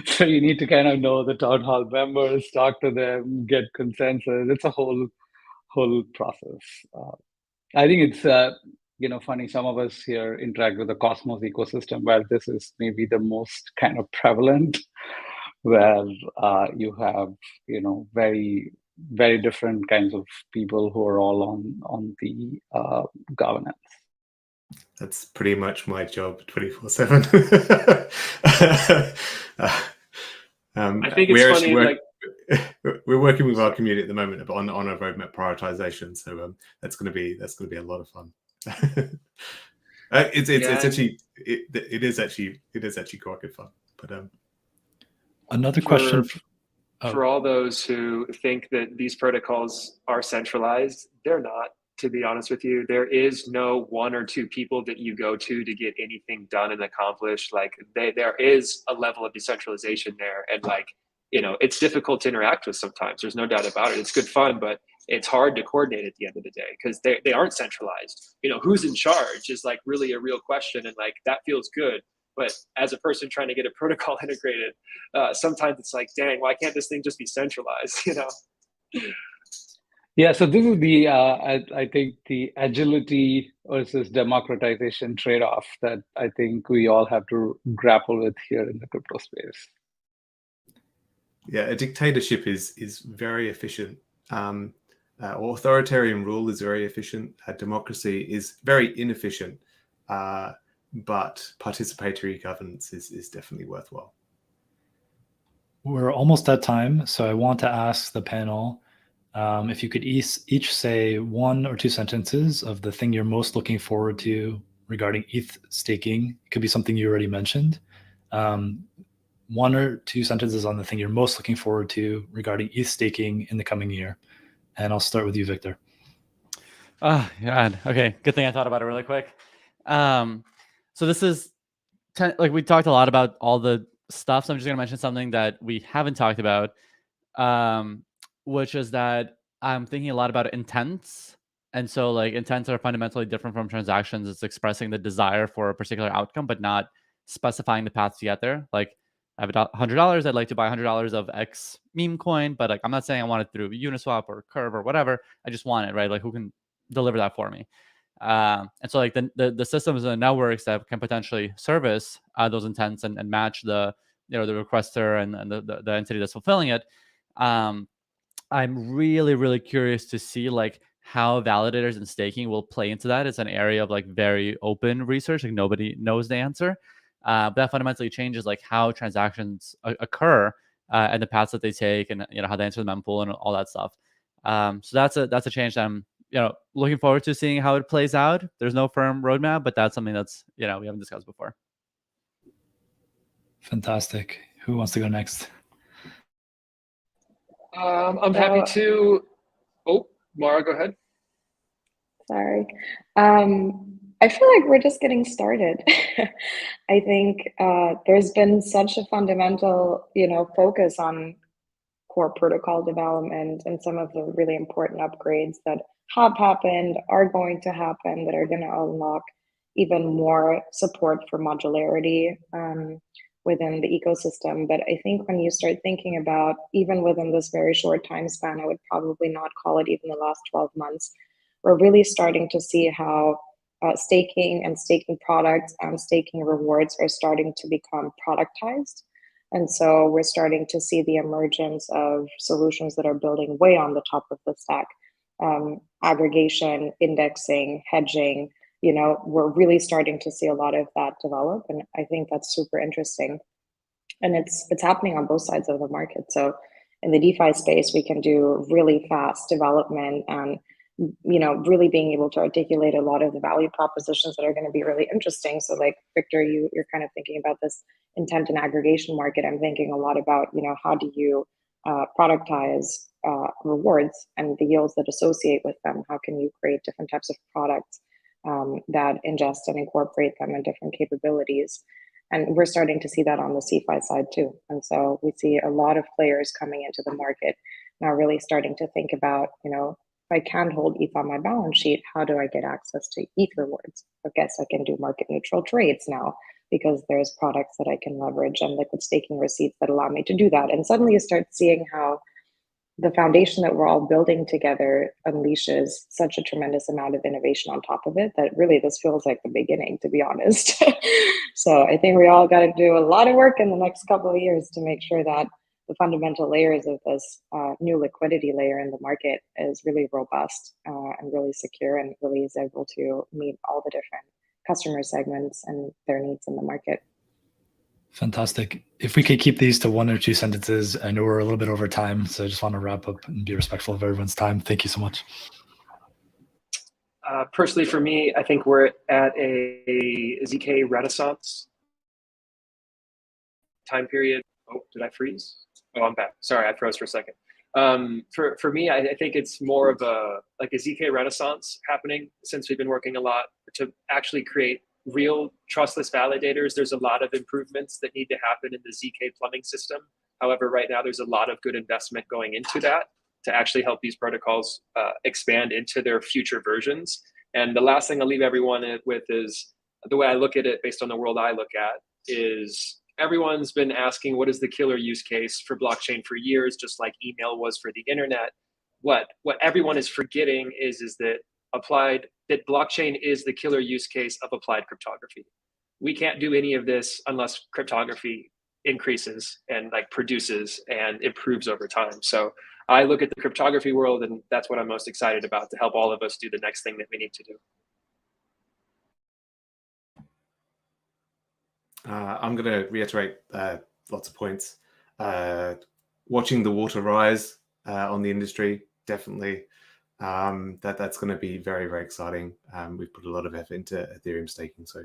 So you need to kind of know the town hall members, talk to them, get consensus. It's a whole process. I think it's funny. Some of us here interact with the Cosmos ecosystem, where this is maybe the most kind of prevalent, where you have very, very different kinds of people who are all on the governance. That's pretty much my job 24/7. I think it's funny. We're working with our community at the moment on a roadmap prioritization, so that's going to be a lot of fun. It is actually quite good fun. But another question for all those who think that these protocols are centralized, they're not. To be honest with you, there is no one or two people that you go to get anything done and accomplished. Like there is a level of decentralization there, and it's difficult to interact with sometimes. There's no doubt about it. It's good fun, but it's hard to coordinate at the end of the day because they aren't centralized. Who's in charge is like really a real question, and like that feels good. But as a person trying to get a protocol integrated, sometimes it's like, dang, why can't this thing just be centralized? Yeah, so this is the I think the agility versus democratization trade-off that I think we all have to grapple with here in the crypto space. Yeah, a dictatorship is very efficient. Authoritarian rule is very efficient. Democracy is very inefficient, but participatory governance is definitely worthwhile. We're almost at time, so I want to ask the panel if you could each say one or two sentences of the thing you're most looking forward to regarding ETH staking. It could be something you already mentioned. One or two sentences on the thing you're most looking forward to regarding ETH staking in the coming year. And I'll start with you, Victor. Oh, God. Okay, good thing I thought about it really quick. So this is, we talked a lot about all the stuff, so I'm just going to mention something that we haven't talked about, which is that I'm thinking a lot about intents. And so intents are fundamentally different from transactions. It's expressing the desire for a particular outcome, but not specifying the path to get there. Like I have $100, I'd like to buy $100 of X meme coin, but I'm not saying I want it through Uniswap or Curve or whatever. I just want it, right? Like who can deliver that for me? And so the systems and the networks that can potentially service those intents and match the requester and the entity that's fulfilling it. I'm really, really curious to see how validators and staking will play into that. It's an area of very open research. Nobody knows the answer. But that fundamentally changes how transactions occur and the paths that they take, and how they enter the mempool and all that stuff. So that's a change that I'm looking forward to seeing how it plays out. There's no firm roadmap, but that's something that's we haven't discussed before. Fantastic. Who wants to go next? I'm happy to. Oh, Mara, go ahead. Sorry. I I feel like we're just getting started. I think there's been such a fundamental, focus on core protocol development and some of the really important upgrades that have happened, are going to happen, that are going to unlock even more support for modularity within the ecosystem. But I think when you start thinking about, even within this very short time span, I would probably not call it even the last 12 months, we're really starting to see how staking and staking products and staking rewards are starting to become productized. And so we're starting to see the emergence of solutions that are building way on the top of the stack. Aggregation, indexing, hedging, we're really starting to see a lot of that develop. And I think that's super interesting. And it's happening on both sides of the market. So in the DeFi space, we can do really fast development and really being able to articulate a lot of the value propositions that are going to be really interesting. So like Victor, you're kind of thinking about this intent and aggregation market. I'm thinking a lot about, how do you productize rewards and the yields that associate with them? How can you create different types of products that ingest and incorporate them in different capabilities? And we're starting to see that on the CeFi side too. And so we see a lot of players coming into the market now, really starting to think about, if I can't hold ETH on my balance sheet, how do I get access to ETH rewards? I guess I can do market neutral trades now because there's products that I can leverage and liquid staking receipts that allow me to do that. And suddenly you start seeing how the foundation that we're all building together unleashes such a tremendous amount of innovation on top of it that really this feels like the beginning, to be honest. So I think we all got to do a lot of work in the next couple of years to make sure that the fundamental layers of this new liquidity layer in the market is really robust and really secure and really is able to meet all the different customer segments and their needs in the market. Fantastic. If we could keep these to 1 or 2 sentences, I know we're a little bit over time, so I just want to wrap up and be respectful of everyone's time. Thank you so much. Personally, for me, I think we're at a ZK renaissance time period. Oh, did I freeze? Oh, I'm back. Sorry, I froze for a second. For me, I think it's more of a ZK renaissance happening since we've been working a lot to actually create real trustless validators. There's a lot of improvements that need to happen in the ZK plumbing system. However, right now there's a lot of good investment going into that to actually help these protocols expand into their future versions. And the last thing I'll leave everyone with is the way I look at it based on the world I look at is everyone's been asking what is the killer use case for blockchain for years, just like email was for the internet. What everyone is forgetting is that blockchain is the killer use case of applied cryptography. We can't do any of this unless cryptography increases and produces and improves over time. So I look at the cryptography world, and that's what I'm most excited about, to help all of us do the next thing that we need to do. I'm going to reiterate lots of points. Watching the water rise on the industry, definitely. That's going to be very, very exciting. We've put a lot of effort into Ethereum staking, so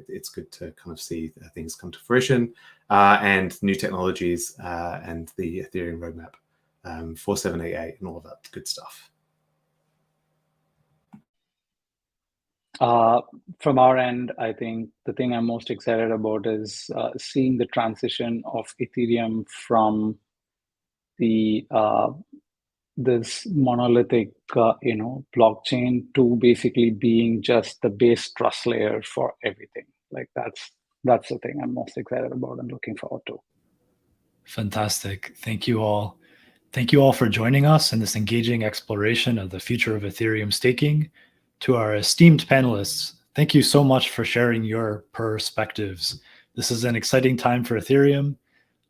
it's good to kind of see things come to fruition and new technologies and the Ethereum roadmap, 4788 and all of that good stuff. From our end, I think the thing I'm most excited about is seeing the transition of Ethereum from the this monolithic, blockchain to basically being just the base trust layer for everything. That's the thing I'm most excited about and looking forward to. Fantastic. Thank you all. Thank you all for joining us in this engaging exploration of the future of Ethereum staking. To our esteemed panelists, thank you so much for sharing your perspectives. This is an exciting time for Ethereum.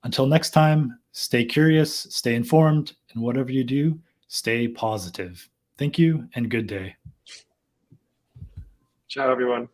Until next time, stay curious, stay informed, and whatever you do, stay positive. Thank you and good day. Ciao, everyone.